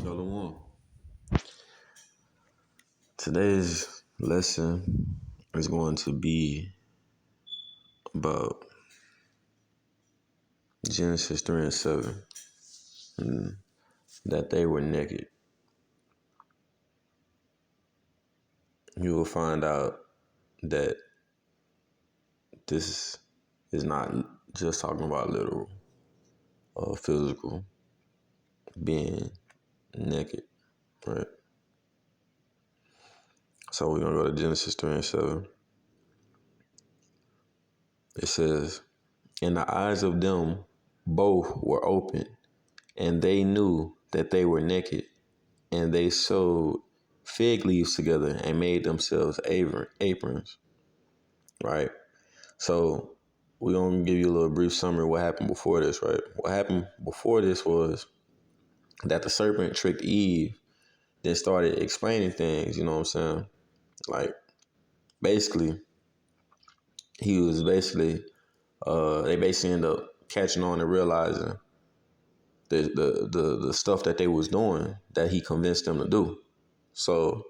Shalom. Today's lesson is going to be about Genesis 3 and 7, and that they were naked. You will find out that this is not just talking about literal or physical being naked, right? So we're going to go to Genesis 3 and 7. It says, "And the eyes of them both were open, and they knew that they were naked, and they sewed fig leaves together and made themselves aprons." Right? So we're going to give you a little brief summary of what happened before this, right? What happened before this was that the serpent tricked Eve, then started explaining things, you know what I'm saying? Like, basically, he was basically, they basically ended up catching on and realizing the stuff that they was doing that he convinced them to do. So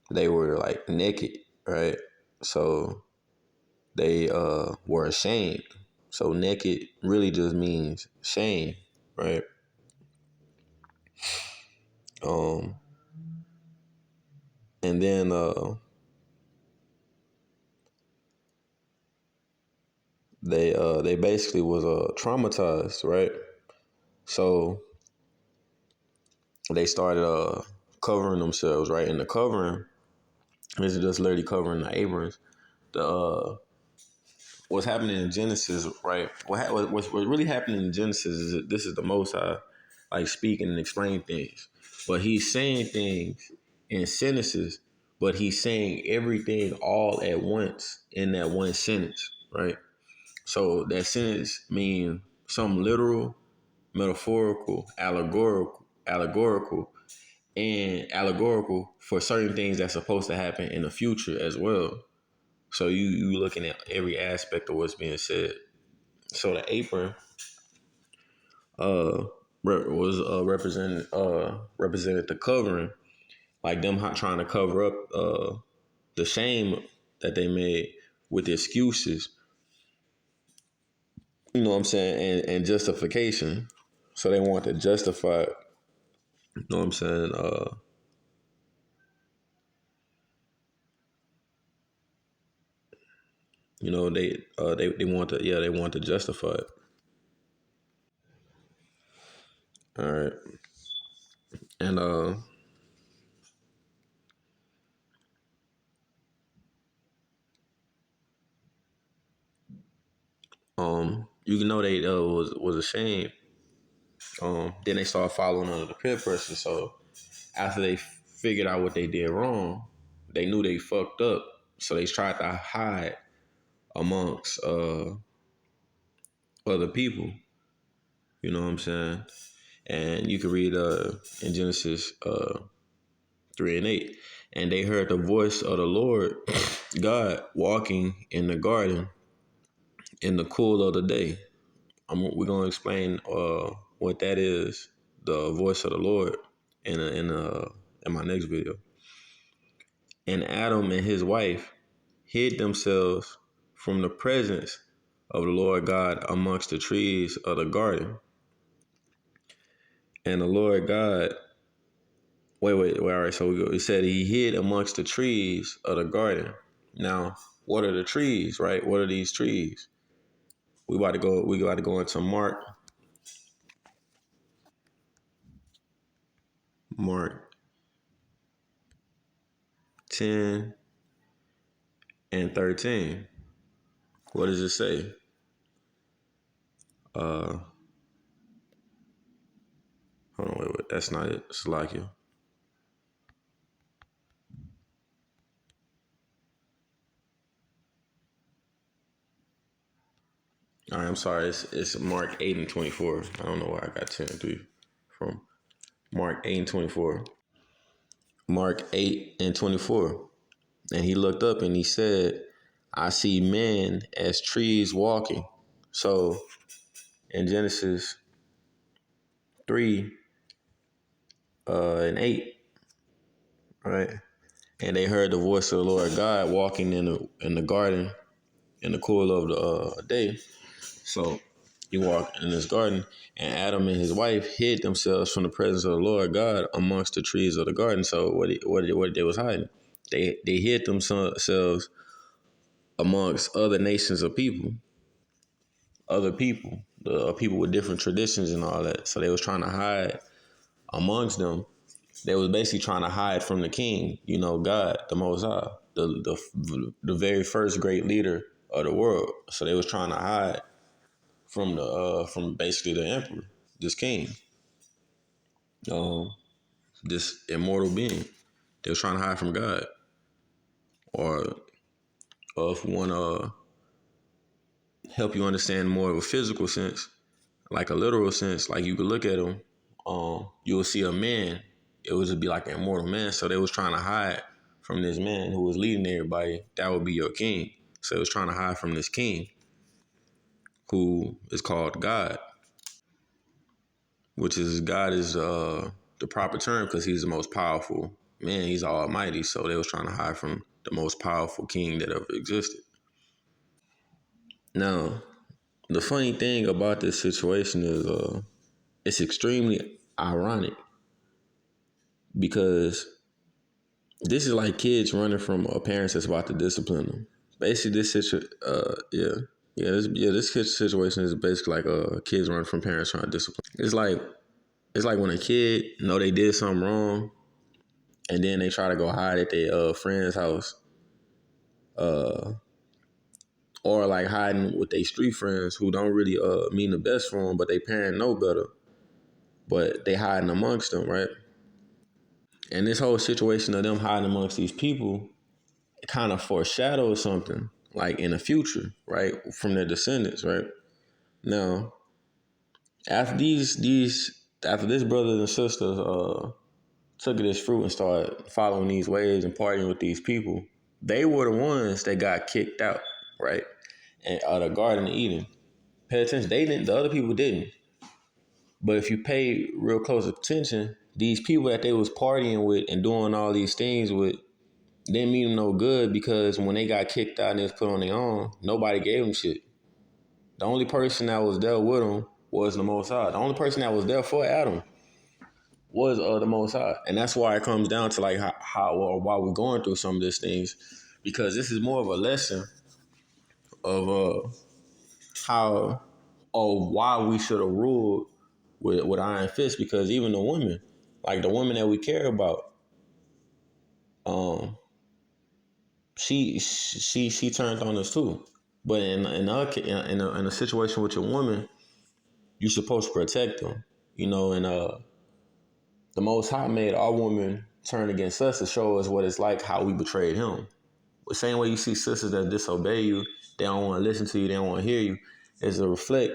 they were like naked, right? So they were ashamed. So naked really just means shame, right? Um, and then they basically was traumatized, right? So they started covering themselves, right? And the covering is just literally covering the aprons. The what's happening in Genesis, right? What's really happening in Genesis is that this is the Most High, like, speaking and explaining things, but he's saying things in sentences, but he's saying everything all at once in that one sentence, right? So that sentence means some literal, metaphorical, allegorical, and allegorical for certain things that's supposed to happen in the future as well. So you looking at every aspect of what's being said. So the apron was represented the covering, like them trying to cover up the shame that they made with the excuses. You know what I'm saying? And justification. So they want to justify it. You know what I'm saying? They want to, they want to justify it. All right. And you know they was ashamed. Then they started following under the peer pressure. So after they figured out what they did wrong, they knew they fucked up. So they tried to hide amongst other people. You know what I'm saying? And you can read in Genesis 3 and 8. "And they heard the voice of the Lord God walking in the garden in the cool of the day." We're gonna explain what that is, the voice of the Lord, in my next video. "And Adam and his wife hid themselves from the presence of the Lord God amongst the trees of the garden. And the Lord God, wait, all right, so it said he hid amongst the trees of the garden." Now, what are the trees, right? What are these trees? We got to go into Mark 10 and 13. What does it say? Uh, Hold on, wait. That's not it. Salakia. All right, I'm sorry. It's Mark 8 and 24. I don't know where I got 10 and 3 from. Mark 8 and 24. Mark 8 and 24. "And he looked up and he said, I see men as trees walking." So in Genesis 3, and 8, right? And they heard the voice of the Lord God walking in the garden in the cool of the day. So he walked in this garden, and Adam and his wife hid themselves from the presence of the Lord God amongst the trees of the garden. So what they was hiding? They hid themselves amongst other nations of people, other people, the people with different traditions and all that. So they was trying to hide amongst them. They was basically trying to hide from the king, God, the Most High, the very first great leader of the world. So they was trying to hide from basically the emperor, this king, um, this immortal being. They was trying to hide from God, or if we want to help you understand more of a physical sense, like a literal sense, like you could look at him, you will see a man. It would just be like an immortal man. So they was trying to hide from this man who was leading everybody. That would be your king. So it was trying to hide from this king who is called God, which is God is the proper term because he's the most powerful man. He's almighty. So they was trying to hide from the most powerful king that ever existed. Now, the funny thing about this situation is it's extremely ironic because this is like kids running from parents that's about to discipline them. Basically, this situation is basically like kids running from parents trying to discipline. It's like when a kid know they did something wrong, and then they try to go hide at their friend's house, uh, or like hiding with their street friends who don't really mean the best for them, but they parent know better, but they hiding amongst them, right? And this whole situation of them hiding amongst these people kind of foreshadows something like in the future, right, from their descendants, right? Now, after after this brothers and sisters took this fruit and started following these ways and partying with these people, they were the ones that got kicked out, right? And out of the Garden of Eden. Pay attention. They didn't. The other people didn't. But if you pay real close attention, these people that they was partying with and doing all these things with didn't mean them no good because when they got kicked out and they was put on their own, nobody gave them shit. The only person that was there with them was the Most High. The only person that was there for Adam was the Most High, and that's why it comes down to like how or why we're going through some of these things, because this is more of a lesson of how or why we should have ruled with iron fist. Because even the women, like the women that we care about, um, she turned on us too. But in a situation with your woman, you're supposed to protect them, and the Most High made our woman turn against us to show us what it's like how we betrayed him. The same way you see sisters that disobey you, they don't want to listen to you, they don't want to hear you, is a reflect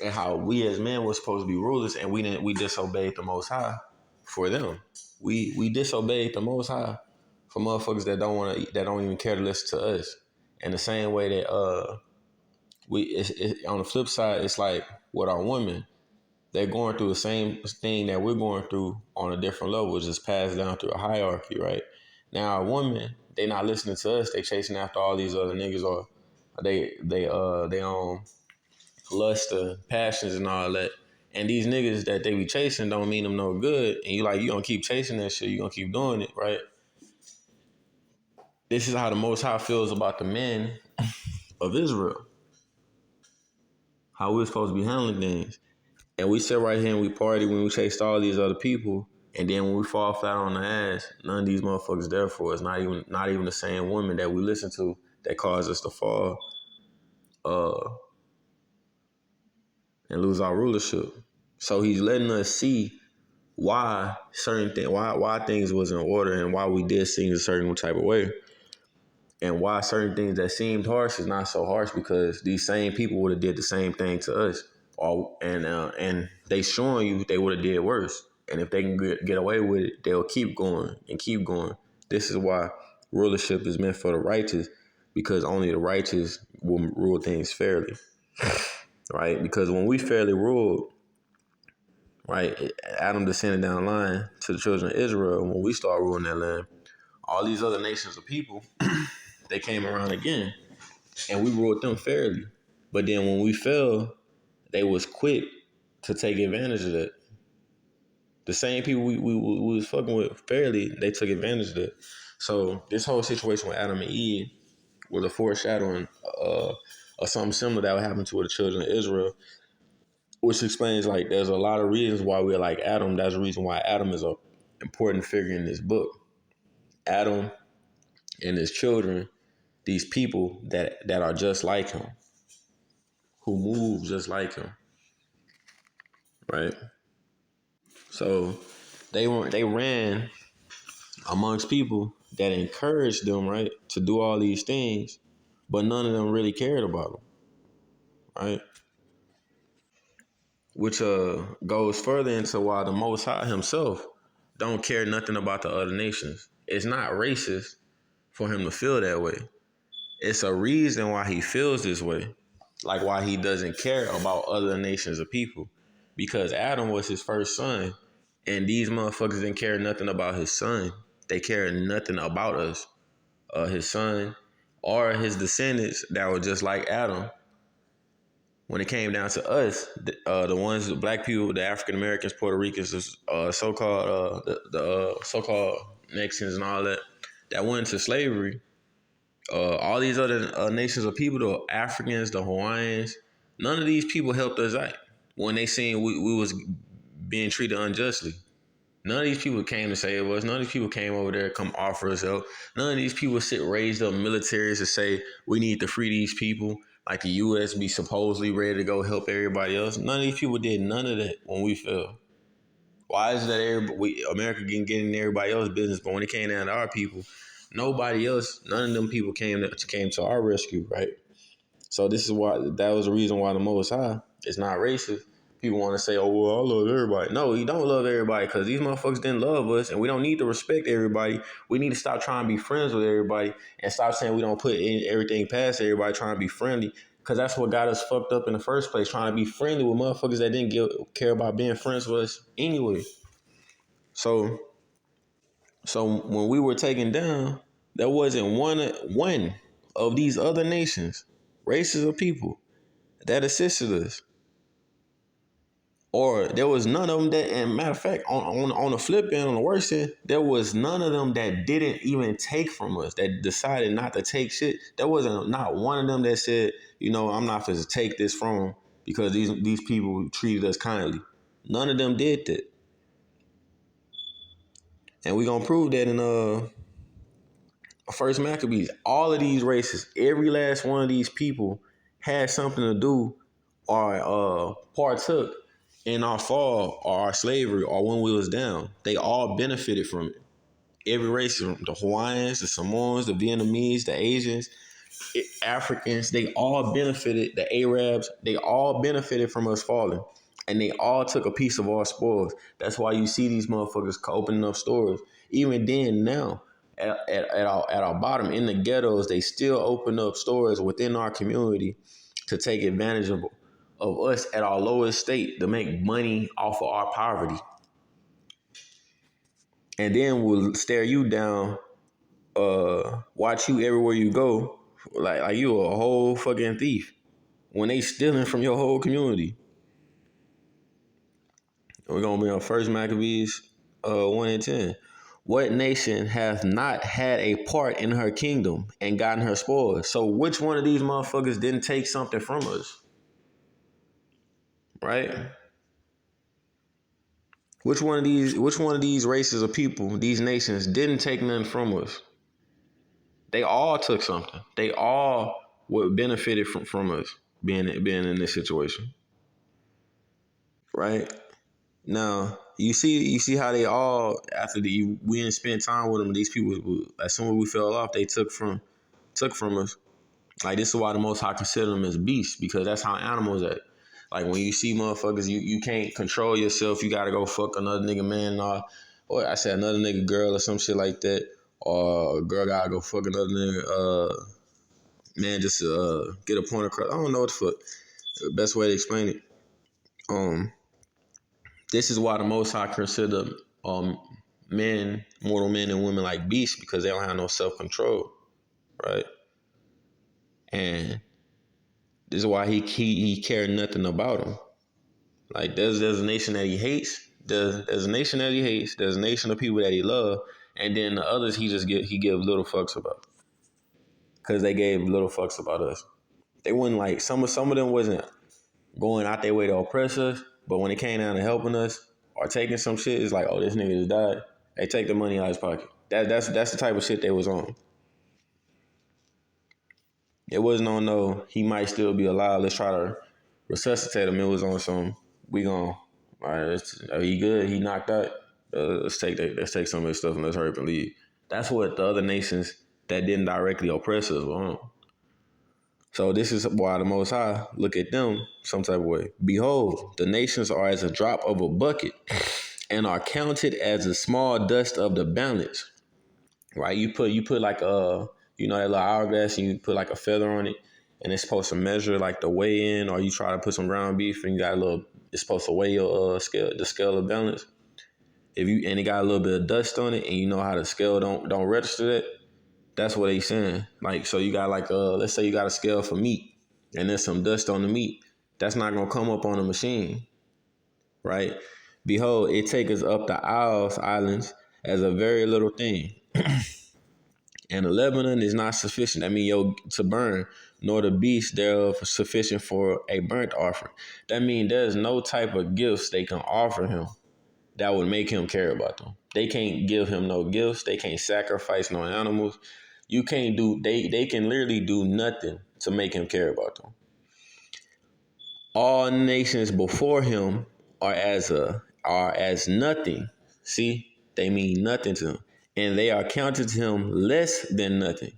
at how we as men were supposed to be rulers, and we disobeyed the Most High for them. We disobeyed the Most High for motherfuckers that don't even care to listen to us. And the same way that on the flip side, it's like with our women, they're going through the same thing that we're going through on a different level, which is passed down through a hierarchy, right? Now, a woman, they not listening to us. They chasing after all these other niggas, or they own lust and passions and all that. And these niggas that they be chasing don't mean them no good. And you gonna keep chasing that shit. You gonna keep doing it, right? This is how the Most High feels about the men of Israel. How we're supposed to be handling things. And we sit right here and we party when we chased all these other people. And then when we fall flat on the ass, none of these motherfuckers there for us. Not even the same women that we listen to that caused us to fall uh, and lose our rulership. So he's letting us see why certain things, why things was in order, and why we did things a certain type of way, and why certain things that seemed harsh is not so harsh, because these same people would have did the same thing to us, and they showing you they would have did worse. And if they can get away with it, they'll keep going and keep going. This is why rulership is meant for the righteous, because only the righteous will rule things fairly, right? Because when we fairly rule, right? Adam descended down the line to the children of Israel. When we start ruling that land, all these other nations of people, they came around again, and we ruled them fairly. But then when we fell, they was quick to take advantage of that. The same people we was fucking with fairly, they took advantage of that. So this whole situation with Adam and Eve was a foreshadowing of something similar that would happen to the children of Israel, which explains like there's a lot of reasons why we're like Adam. That's the reason why Adam is a important figure in this book. Adam and his children, these people that are just like him, who move just like him, right? So they ran amongst people that encouraged them, right, to do all these things, but none of them really cared about them, right? Which goes further into why the Most High Himself don't care nothing about the other nations. It's not racist for Him to feel that way. It's a reason why He feels this way, like why He doesn't care about other nations of people, because Adam was His first son, and these motherfuckers didn't care nothing about His son. They cared nothing about us, His son, or His descendants that were just like Adam. When it came down to us, the ones, the black people, the African Americans, Puerto Ricans, so-called the so-called Mexicans and all that, that went into slavery. All these other nations of people, the Africans, the Hawaiians, none of these people helped us out when they seen we was being treated unjustly. None of these people came to save us. None of these people came over there to come offer us help. None of these people raised up militaries to say we need to free these people. Like the U.S. be supposedly ready to go help everybody else. None of these people did none of that when we fell. Why is it that America can get in everybody else's business, but when it came down to our people, nobody else, none of them people came to our rescue, right? So this is why that was the reason why the Most High is not racist. People want to say, "Oh well, I love everybody." No, you don't love everybody because these motherfuckers didn't love us, and we don't need to respect everybody. We need to stop trying to be friends with everybody and stop saying we don't put everything past everybody trying to be friendly. Because that's what got us fucked up in the first place, trying to be friendly with motherfuckers that didn't care about being friends with us anyway. So, so when we were taken down, there wasn't one of these other nations, races of people that assisted us. Or there was none of them that, and matter of fact, on the flip end, on the worst end, there was none of them that didn't even take from us, that decided not to take shit. There wasn't not one of them that said, I'm not supposed to take this from them because these people treated us kindly. None of them did that. And we gonna prove that in First Maccabees. All of these races, every last one of these people had something to do or partook in our fall or our slavery or when we was down. They all benefited from it. Every race, the Hawaiians, the Samoans, the Vietnamese, the Asians, Africans, they all benefited, the Arabs, they all benefited from us falling. And they all took a piece of our spoils. That's why you see these motherfuckers opening up stores. Even then, now, at our bottom, in the ghettos, they still open up stores within our community to take advantage of us at our lowest state to make money off of our poverty. And then we'll stare you down, watch you everywhere you go, like you a whole fucking thief when they stealing from your whole community. We're gonna be on First Maccabees 1:10. What nation hath not had a part in her kingdom and gotten her spoils? So which one of these motherfuckers didn't take something from us? Right? Which one of these races of people, these nations, didn't take nothing from us? They all took something. They all would benefited from us being in this situation. Right? Now you see how they all after we didn't spend time with them. These people, as soon as we fell off, they took from us. Like this is why the Most High consider them as beasts because that's how animals act. Like when you see motherfuckers, you can't control yourself. You gotta go fuck another nigga man or I said another nigga girl or some shit like that. Or a girl gotta go fuck another nigga man just to get a point across. I don't know what the fuck. The best way to explain it. Um, This is why the Most High consider um men, mortal men and women like beasts because they don't have no self control, right? And this is why he cared nothing about them. Like there's a nation that he hates. There's a nation that he hates. There's a nation of people that he love, and then the others he gives little fucks about because they gave little fucks about us. They wouldn't like some of them wasn't going out their way to oppress us, but when it came down to helping us or taking some shit, it's like, oh, this nigga just died. They take the money out of his pocket. That's the type of shit they was on. It wasn't on no he might still be alive. Let's try to resuscitate him. It was on some we gon' all right. He good. He knocked out. Let's take some of his stuff and let's hurry up and leave. That's what the other nations that didn't directly oppress us were on. So this is why the Most High look at them some type of way. Behold, the nations are as a drop of a bucket, and are counted as a small dust of the balance. Right? You put like that little hourglass, and you put like a feather on it, and it's supposed to measure like the weigh in, or you try to put some ground beef, and you got a little. It's supposed to weigh your the scale of balance. If you and it got a little bit of dust on it, and you know how the scale don't register that. That's what they saying. Like, so you got like let's say you got a scale for meat and there's some dust on the meat. That's not gonna come up on the machine, right? Behold, it takes us up the islands as a very little thing. And the Lebanon is not sufficient. I mean, to burn, nor the beast thereof sufficient for a burnt offering. That means there's no type of gifts they can offer him that would make him care about them. They can't give him no gifts. They can't sacrifice no animals. You can't do. They can literally do nothing to make him care about them. All nations before him are as nothing. See, they mean nothing to him, and they are counted to him less than nothing.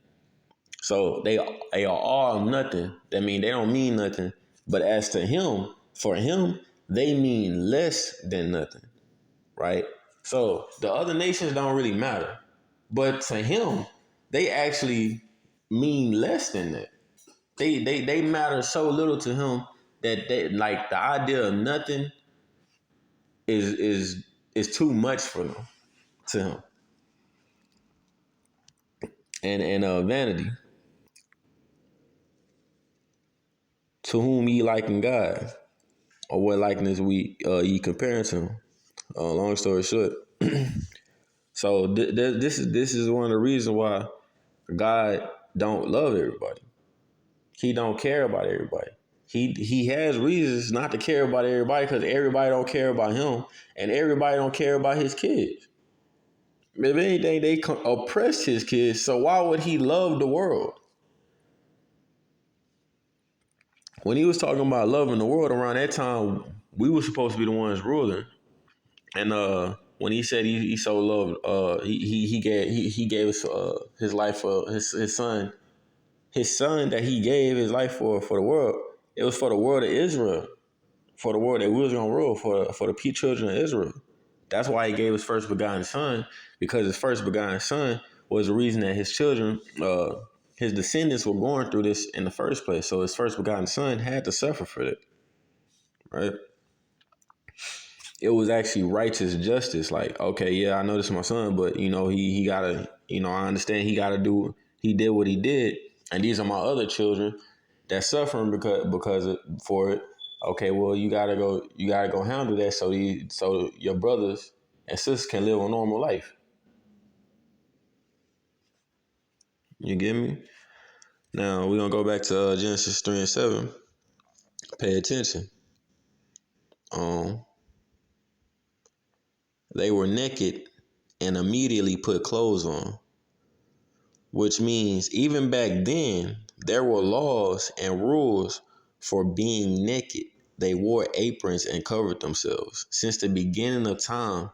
So they are all nothing. That mean they don't mean nothing. But as to him, for him, they mean less than nothing. Right? So the other nations don't really matter. But to him, they actually mean less than that. They matter so little to him that they like the idea of nothing is too much for them to him. And vanity. To whom ye liken God, or what likeness we ye comparing to him. Long story short, so this is one of the reasons why God don't love everybody. He don't care about everybody. He has reasons not to care about everybody because everybody don't care about him, and everybody don't care about his kids. If anything, they oppress his kids. So why would he love the world? When he was talking about loving the world around that time, we were supposed to be the ones ruling. And when he said he so loved, he gave his life for his son. His son that he gave his life for the world. It was for the world of Israel, for the world that we was gonna rule for the children of Israel. That's why he gave his first begotten son, because his first begotten son was the reason that his children, his descendants, were going through this in the first place. So his first begotten son had to suffer for it, right? It was actually righteous justice. Like, okay, yeah, I know this is my son, but he gotta, I understand he gotta do. He did what he did, and these are my other children that's suffering for it. Okay, well, you gotta go handle that so your brothers and sisters can live a normal life. You get me? Now we're gonna go back to Genesis 3:7. Pay attention. Um, they were naked and immediately put clothes on. Which means even back then, there were laws and rules for being naked. They wore aprons and covered themselves. Since the beginning of time,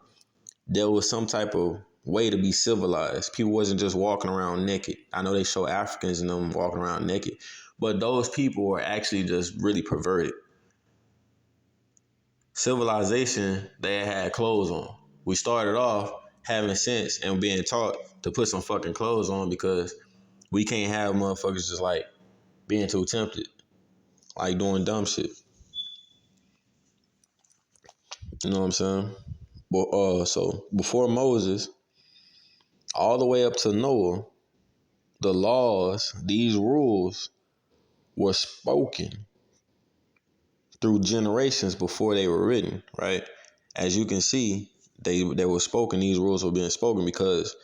there was some type of way to be civilized. People wasn't just walking around naked. I know they show Africans and them walking around naked, but those people were actually just really perverted. Civilization, they had clothes on. We started off having sense and being taught to put some fucking clothes on because we can't have motherfuckers just like being too tempted, like doing dumb shit. You know what I'm saying? Well, so before Moses, all the way up to Noah, the laws, these rules were spoken through generations before they were written, right? As you can see, they were spoken. These rules were being spoken because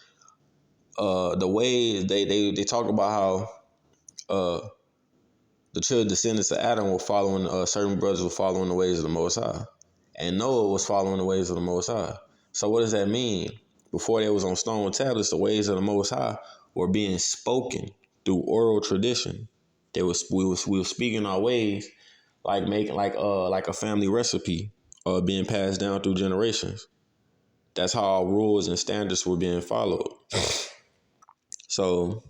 the way they talk about how the children descendants of Adam were following certain brothers were following the ways of the Most High, and Noah was following the ways of the Most High. So what does that mean? Before they was on stone tablets, the ways of the Most High were being spoken through oral tradition. We were speaking our ways like making like a family recipe being passed down through generations. That's how our rules and standards were being followed. So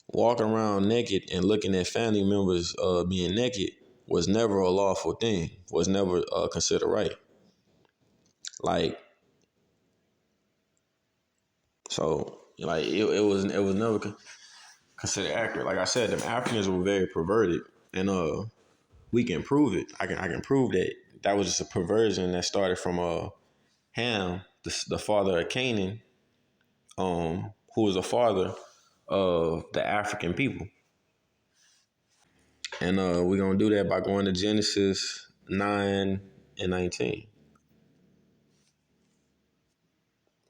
walking around naked and looking at family members being naked was never a lawful thing. Was never considered right. Like it was never considered accurate. Like I said, them Africans were very perverted, and we can prove it. I can prove that that was just a perversion that started from Ham, the father of Canaan, who was the father of the African people. And we're gonna do that by going to Genesis 9 and 19.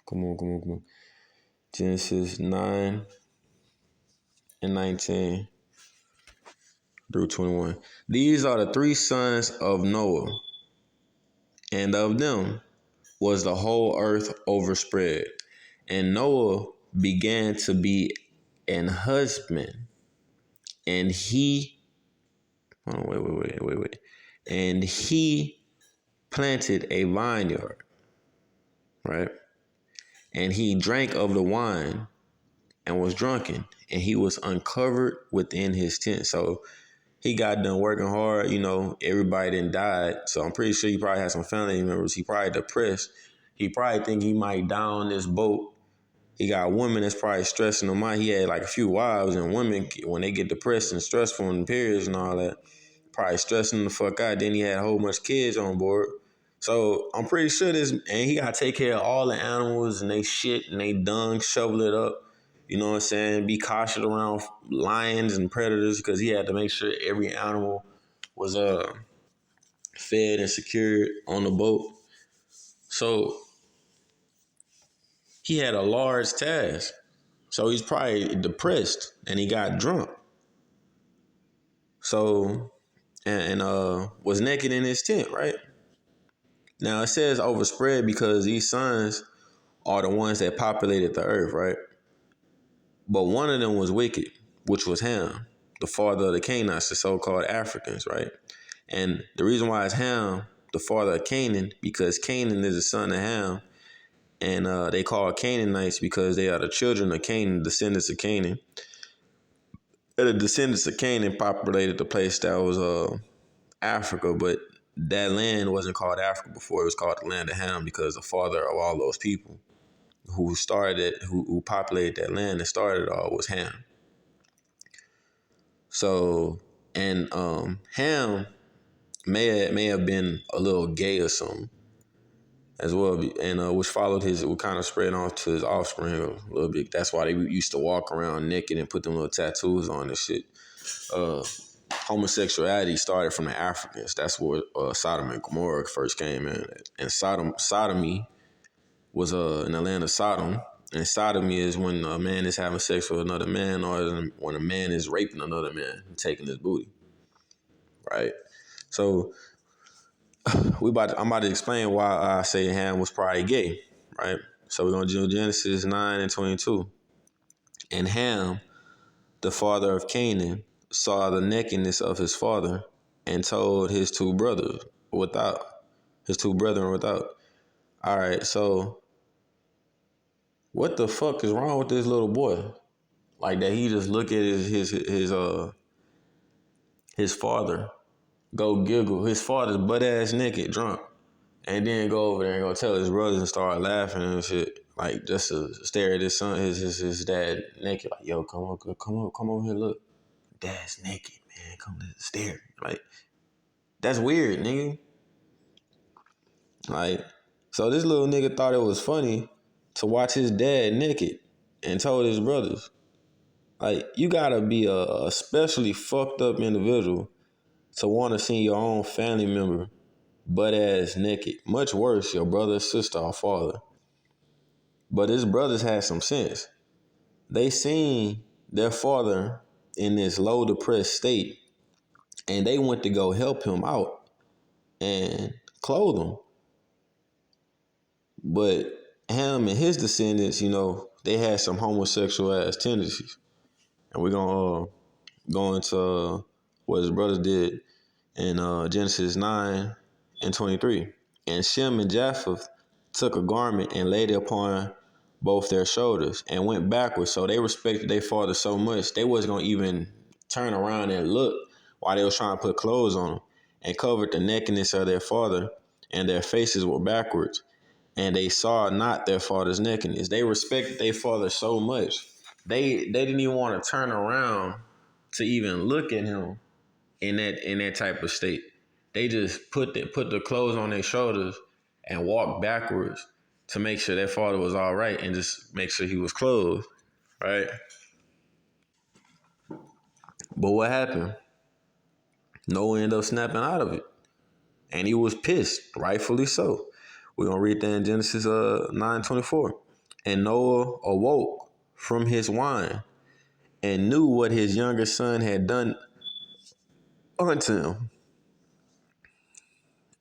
Come on. Genesis 9 and 19 through 21. These are the three sons of Noah, and of them was the whole earth overspread. And Noah began to be an husband, and he hold on, wait. And he planted a vineyard, right? And he drank of the wine and was drunken, and he was uncovered within his tent. So he got done working hard. Everybody then died. So I'm pretty sure he probably had some family members. He probably depressed. He probably think he might die on this boat. He got women that's probably stressing him out. He had like a few wives, and women, when they get depressed and stressful in periods and all that, probably stressing the fuck out. Then he had a whole bunch of kids on board. So I'm pretty sure and he got to take care of all the animals and they shit and they dung, shovel it up. You know what I'm saying? Be cautious around lions and predators because he had to make sure every animal was fed and secured on the boat. So he had a large task. So he's probably depressed and he got drunk. So and was naked in his tent, right? Now it says overspread because these sons are the ones that populated the earth, right? But one of them was wicked, which was Ham, the father of the Canaanites, the so-called Africans, right? And the reason why it's Ham, the father of Canaan, because Canaan is the son of Ham, and they call Canaanites because they are the children of Canaan, descendants of Canaan. And the descendants of Canaan populated the place that was Africa, but that land wasn't called Africa before. It was called the land of Ham because the father of all those people who populated that land and started it all was Ham. So and Ham may have been a little gay or something as well, and which followed would kind of spread off to his offspring a little bit. That's why they used to walk around naked and put them little tattoos on and shit. Uh, Homosexuality started from the Africans. That's where Sodom and Gomorrah first came in, and sodomy was in the land of Sodom. And sodomy is when a man is having sex with another man, or when a man is raping another man and taking his booty, right? So I'm about to explain why I say Ham was probably gay, right? So we're gonna do Genesis 9 and 22. And Ham, the father of Canaan, saw the nakedness of his father, and told without his two brethren without. All right, so what the fuck is wrong with this little boy? Like that he just look at his father, go giggle. His father's butt ass naked, drunk, and then go over there and go tell his brothers and start laughing and shit. Like just to stare at his son, his dad naked. Like, yo, come over here, look. Dad's naked, man. Come stare. Like that's weird, nigga. Like, so this little nigga thought it was funny to watch his dad naked and told his brothers. Like, you gotta be a especially fucked up individual to want to see your own family member butt ass naked. Much worse, your brother, sister, or father. But his brothers had some sense. They seen their father in this low depressed state, and they went to go help him out and clothe him. But him and his descendants, they had some homosexual ass tendencies. And we're gonna go into what his brothers did in Genesis 9 and 23. And Shem and Japheth took a garment and laid it upon both their shoulders and went backwards. So they respected their father so much, they wasn't going to even turn around and look while they was trying to put clothes on them, and covered the nakedness of their father, and their faces were backwards. And they saw not their father's nakedness. They respected their father so much. They didn't even want to turn around to even look at him in that type of state. They just put the clothes on their shoulders and walked backwards to make sure their father was all right and just make sure he was clothed, right? But what happened? Noah ended up snapping out of it, and he was pissed, rightfully so. We're gonna read that in Genesis 9:24. And Noah awoke from his wine and knew what his younger son had done unto him.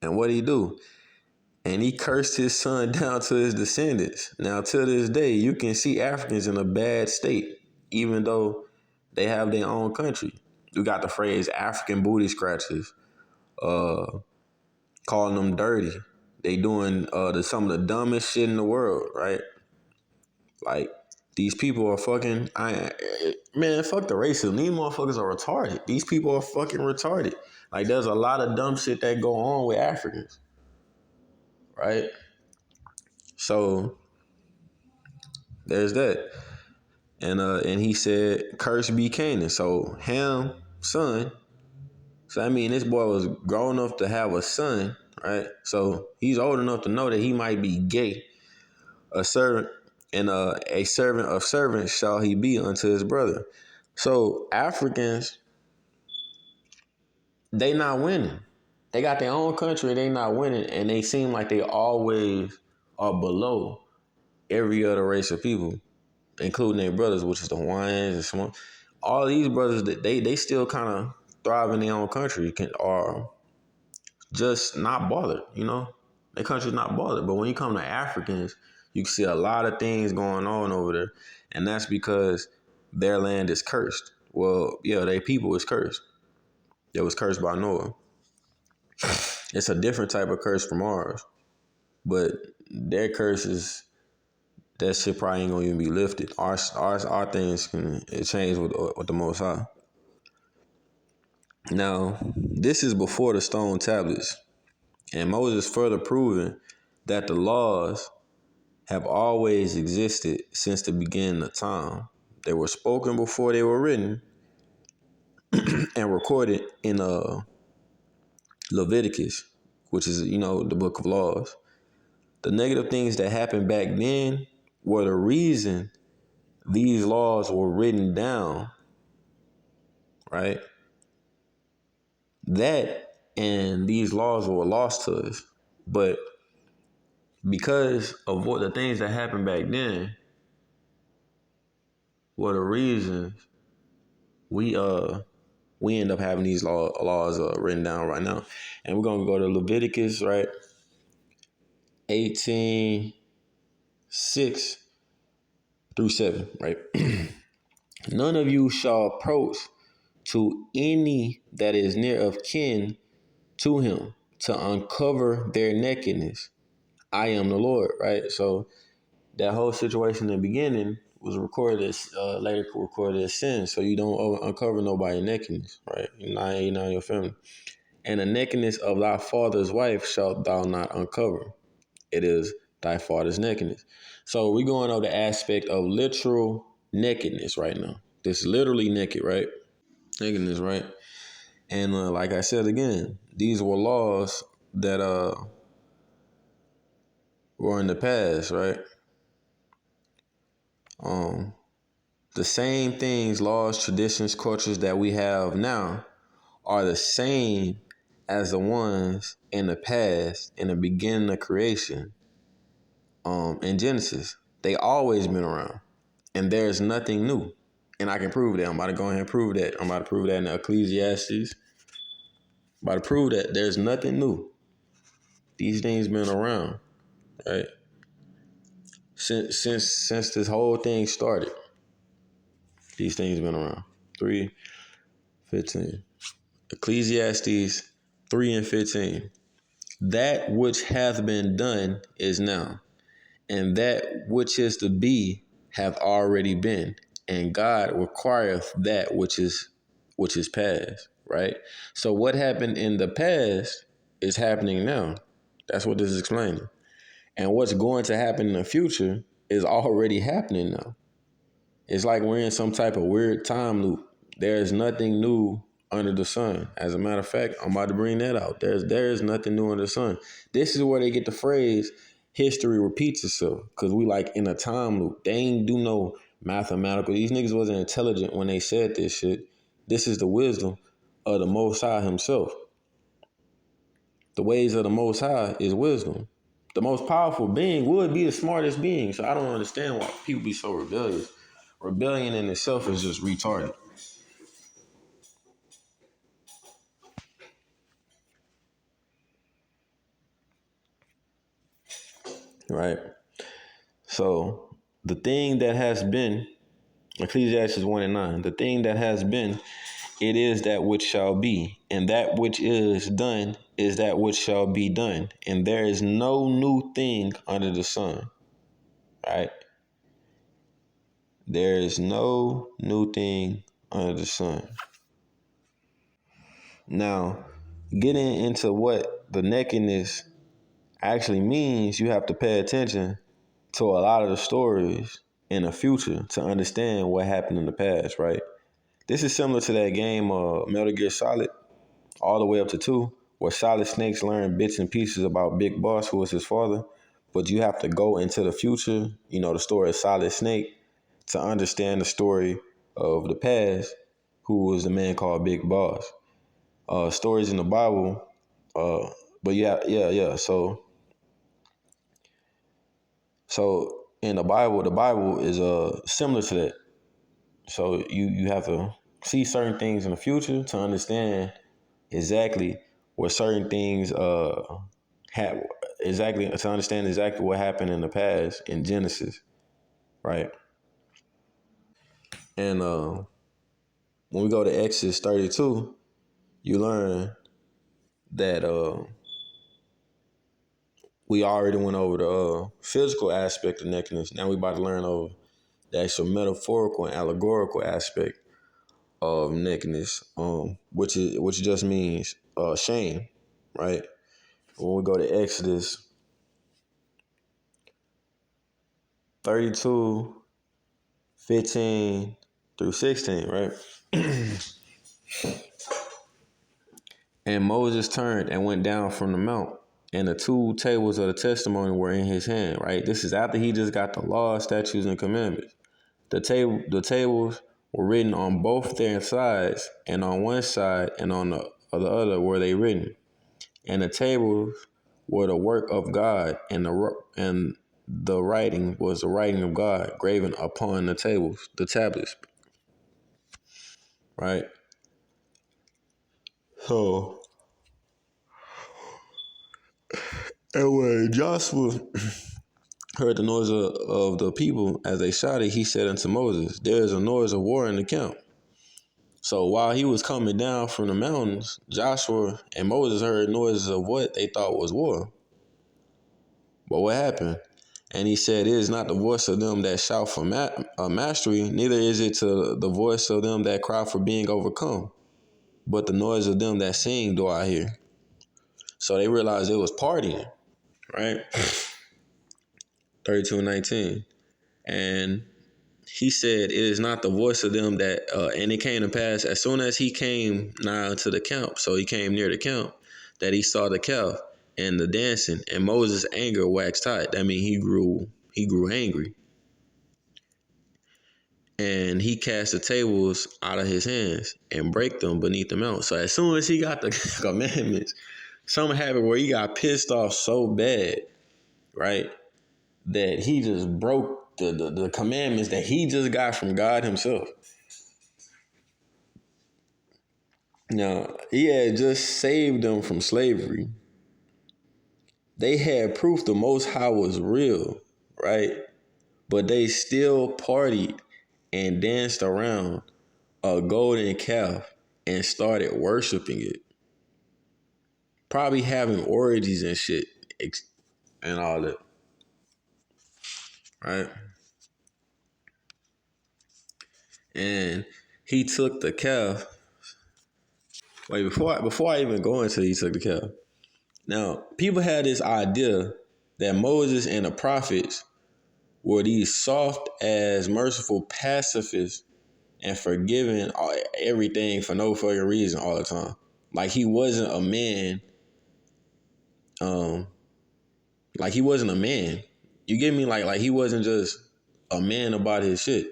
And what did he do? And he cursed his son down to his descendants. Now, to this day, you can see Africans in a bad state, even though they have their own country. You got the phrase African booty scratchers, calling them dirty. They doing some of the dumbest shit in the world, right? Like, these people are fucking, man, fuck the racism. These motherfuckers are retarded. These people are fucking retarded. Like, there's a lot of dumb shit that go on with Africans, right? So there's that. And he said, "Curse be Canaan." So Ham, son. So I mean, this boy was grown enough to have a son, right? So he's old enough to know that he might be gay. A servant and a servant of servants shall he be unto his brother. So Africans, they not winning. They got their own country, they not winning, and they seem like they always are below every other race of people, including their brothers, which is the Hawaiians and some. All these brothers that they still kind of thrive in their own country are just not bothered, Their country's not bothered. But when you come to Africans, you can see a lot of things going on over there. And that's because their land is cursed. Well, yeah, their people is cursed. It was cursed by Noah. It's a different type of curse from ours. But their curses, that shit probably ain't gonna even be lifted. Our things can change with the Most High. Now, this is before the stone tablets, and Moses further proven that the laws have always existed since the beginning of time. They were spoken before they were written and recorded in Leviticus, which is the book of laws. The negative things that happened back then were the reason these laws were written down, right? That and these laws were lost to us. But because of what the things that happened back then were the reasons we we end up having these laws written down right now. And we're gonna go to Leviticus, right? 18:6-7, right? None of you shall approach to any that is near of kin to him to uncover their nakedness. I am the Lord, right? So that whole situation in the beginning was recorded as later recorded as sin. So you don't uncover nobody's nakedness, right? You're not your family. And the nakedness of thy father's wife shalt thou not uncover. It is thy father's nakedness. So we're going over the aspect of literal nakedness right now. This literally naked, right? Nakedness, right? And like I said again, these were laws that or in the past, right? Um, the same things, laws, traditions, cultures that we have now are the same as the ones in the past, in the beginning of creation, in Genesis. They always been around. And there's nothing new. And I can prove that. I'm about to go ahead and prove that. I'm about to prove that in Ecclesiastes. I'm about to prove that there's nothing new. These things been around, right? Since this whole thing started, these things been around. 3:15. Ecclesiastes 3:15. That which hath been done is now, and that which is to be hath already been, and God requireth that which is past, right? So what happened in the past is happening now. That's what this is explaining. And what's going to happen in the future is already happening now. It's like we're in some type of weird time loop. There's nothing new under the sun. As a matter of fact, I'm about to bring that out. There is nothing new under the sun. This is where they get the phrase history repeats itself. Cause we like in a time loop. They ain't do no mathematical. These niggas wasn't intelligent when they said this shit. This is the wisdom of the Most High himself. The ways of the Most High is wisdom. The most powerful being would be the smartest being. So I don't understand why people be so rebellious. Rebellion in itself is just retarded. Right? So the thing that has been, Ecclesiastes 1:9, the thing that has been, it is that which shall be, and that which is done is that which shall be done. And there is no new thing under the sun. Right? There is no new thing under the sun. Now, getting into what the nakedness actually means, you have to pay attention to a lot of the stories in the future to understand what happened in the past, right? This is similar to that game Metal Gear Solid, all the way up to 2, where Solid Snake's learn bits and pieces about Big Boss, who was his father. But you have to go into the future, the story of Solid Snake, to understand the story of the past, who was the man called Big Boss. Stories in the Bible, uh, but yeah. So in the Bible is similar to that. So you have to see certain things in the future to understand exactly what certain things have exactly to understand exactly what happened in the past in Genesis, right? And when we go to Exodus 32, you learn that we already went over the physical aspect of nakedness. Now we about to learn over the actual metaphorical and allegorical aspect of nakedness, which just means shame, right? When we go to Exodus 32:15-16, right? And Moses turned and went down from the mount, and the two tables of the testimony were in his hand, right? This is after he just got the law, statutes, and commandments. The tables were written on both their sides, and on one side and on the other were they written. And the tables were the work of God, and the writing was the writing of God graven upon the tablets, right? So, and when Joshua heard the noise of the people as they shouted, he said unto Moses, there is a noise of war in the camp. So while he was coming down from the mountains, Joshua and Moses heard noises of what they thought was war. But what happened? And he said, it is not the voice of them that shout for mastery, neither is it to the voice of them that cry for being overcome, but the noise of them that sing do I hear. So they realized it was partying, right? 32:19. And he said, it is not the voice of them that, and it came to pass, as soon as he came nigh to the camp, so he came near the camp, that he saw the calf. and the dancing, and Moses' anger waxed hot. That means he grew angry, and he cast the tables out of his hands and break them beneath the mount. So as soon as he got the commandments, something happened where he got pissed off so bad, right, that he just broke the commandments that he just got from God himself. Now, he had just saved them from slavery. They had proof the Most High was real, right? But they still partied and danced around a golden calf and started worshiping it. Probably having orgies and shit and all that, right? And he took the calf. Wait, before I even go into he took the calf. Now, people had this idea that Moses and the prophets were these soft as merciful pacifists and forgiving everything for no fucking reason all the time. Like he wasn't a man. Um, like he wasn't a man. You get me? Like he wasn't just a man about his shit.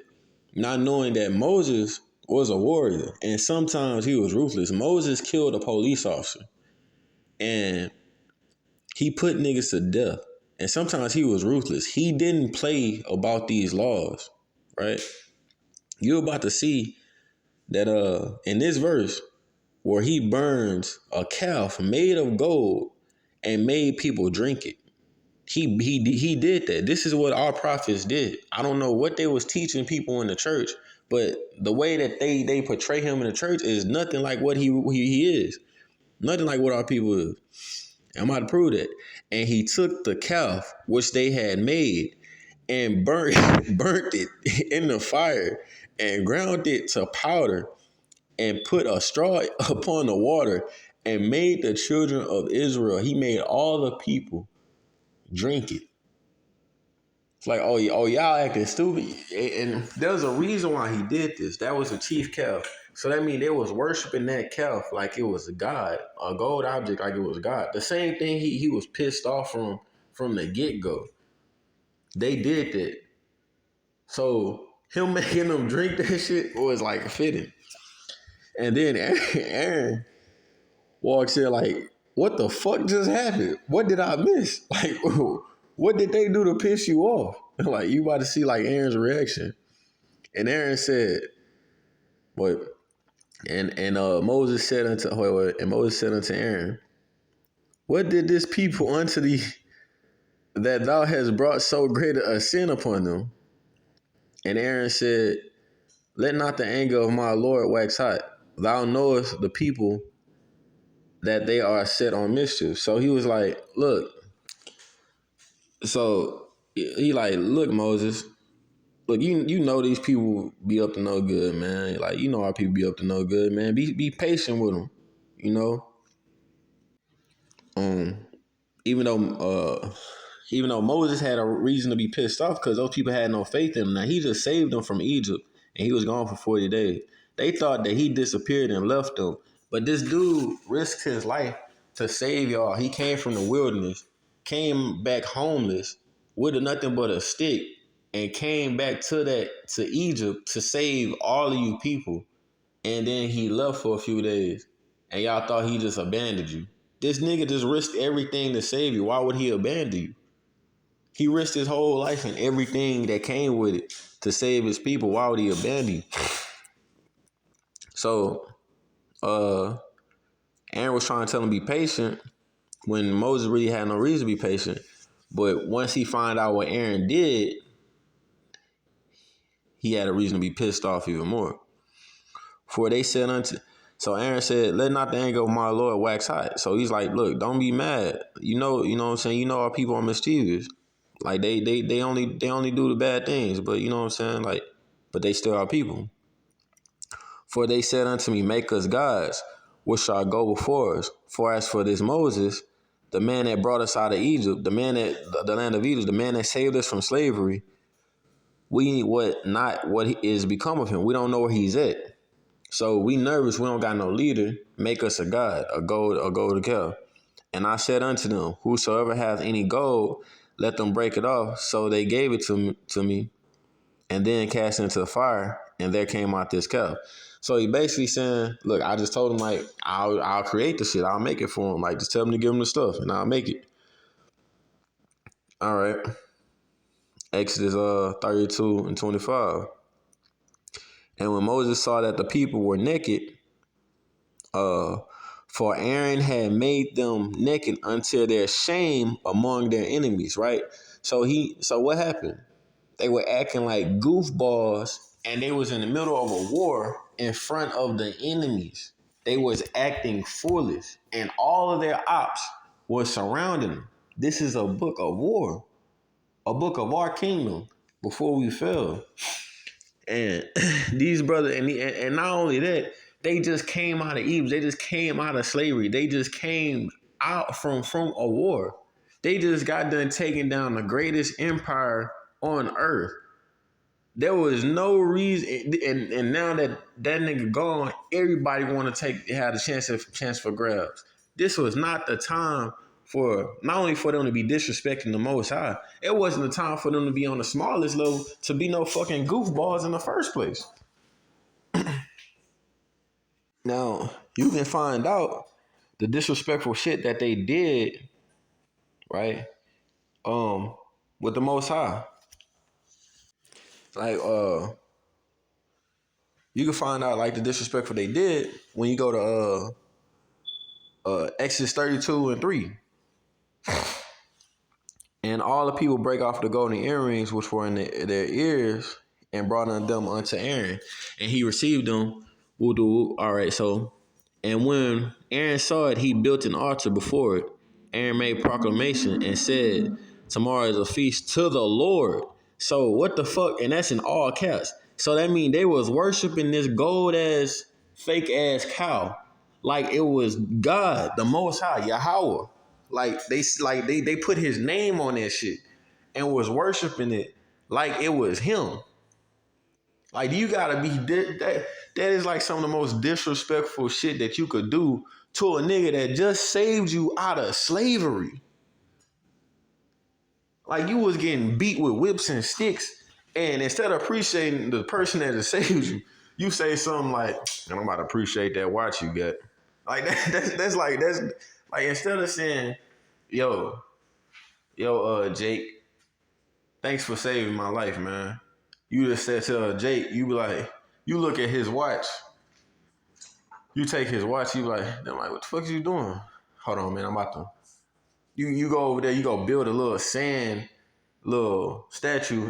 Not knowing that Moses was a warrior and sometimes he was ruthless. Moses killed a police officer and he put niggas to death. And sometimes he was ruthless. He didn't play about these laws, right? You're about to see that in this verse where he burns a calf made of gold and made people drink it. He did that. This is what our prophets did. I don't know what they was teaching people in the church, but the way that they portray him in the church is nothing like what he is. Nothing like what our people is. I'm about to prove that. And he took the calf which they had made and burnt it in the fire and ground it to powder and put a straw upon the water and made the children of Israel. He made all the people drink it. It's like, oh, y'all acting stupid. And there's a reason why he did this. That was a chief calf. So that means they was worshiping that calf like it was a god, a gold object like it was God. The same thing he was pissed off from the get-go. They did that. So him making them drink that shit was like fitting. And then Aaron walks in like, what the fuck just happened? What did I miss? Like, what did they do to piss you off? Like, you about to see like Aaron's reaction. And Aaron said, what? And Moses said unto Aaron, what did this people unto thee that thou hast brought so great a sin upon them? And Aaron said, let not the anger of my Lord wax hot. Thou knowest the people that they are set on mischief. So he was like, look. So he like, look, Moses, look, you know these people be up to no good, man. Like, you know our people be up to no good, man. Be patient with them, you know. Um, even though Moses had a reason to be pissed off because those people had no faith in him. Now he just saved them from Egypt and he was gone for 40 days. They thought that he disappeared and left them, but this dude risked his life to save y'all. He came from the wilderness, came back homeless with nothing but a stick, and came back to Egypt to save all of you people. And then he left for a few days, and y'all thought he just abandoned you. This nigga just risked everything to save you. Why would he abandon you? He risked his whole life and everything that came with it to save his people. Why would he abandon you? So, Aaron was trying to tell him be patient when Moses really had no reason to be patient. But once he found out what Aaron did, he had a reason to be pissed off even more. For they said so Aaron said, let not the anger of my Lord wax hot. So he's like, look, don't be mad. You know what I'm saying? You know our people are mischievous. Like they only do the bad things, but you know what I'm saying? Like, but they still are people. For they said unto me, make us gods, which shall go before us. For as for this Moses, the man that brought us out of Egypt, the man that the land of Egypt, the man that saved us from slavery, we what is become of him. We don't know where he's at. So we nervous. We don't got no leader. Make us a god, a gold cow. And I said unto them, whosoever hath any gold, let them break it off. So they gave it to me, and then cast it into the fire, and there came out this calf. So he basically saying, look, I just told him like I'll create the shit, I'll make it for him. Like just tell him to give him the stuff, and I'll make it. All right. Exodus 32 and 25. And when Moses saw that the people were naked, uh, for Aaron had made them naked until their shame among their enemies, right? So what happened? They were acting like goofballs, and they was in the middle of a war in front of the enemies. They was acting foolish, and all of their ops was surrounding them. This is a book of war, a book of our kingdom before we fell. And these brothers, and not only that, they just came out of Egypt. They just came out of slavery. They just came out from a war. They just got done taking down the greatest empire on earth. There was no reason, and now that that nigga gone, everybody want to had a chance for grabs. This was not the time for not only for them to be disrespecting the Most High. It wasn't the time for them to be on the smallest level to be no fucking goofballs in the first place. Now you can find out the disrespectful shit that they did, right? With the Most High, like you can find out like the disrespectful they did when you go to Exodus 32 and 3. And all the people break off the golden earrings which were in their ears and brought them unto Aaron. And he received them. All right, so, and when Aaron saw it, he built an altar before it. Aaron made proclamation and said, tomorrow is a feast to the Lord. So what the fuck? And that's in all caps. So that means they was worshiping this gold ass, fake ass cow like it was God, the Most High, Yahweh. Like they put his name on that shit and was worshiping it like it was him. Like you gotta be that is like some of the most disrespectful shit that you could do to a nigga that just saved you out of slavery. Like you was getting beat with whips and sticks, and instead of appreciating the person that has saved you, you say something like, "I'm about to appreciate that watch you got." Like that's like instead of saying, "Yo, Jake, thanks for saving my life, man." You just said to Jake, you be like, you look at his watch, you take his watch, you be like, I'm like, what the fuck is you doing? Hold on, man, I'm about to. You go over there, you go build a little statue,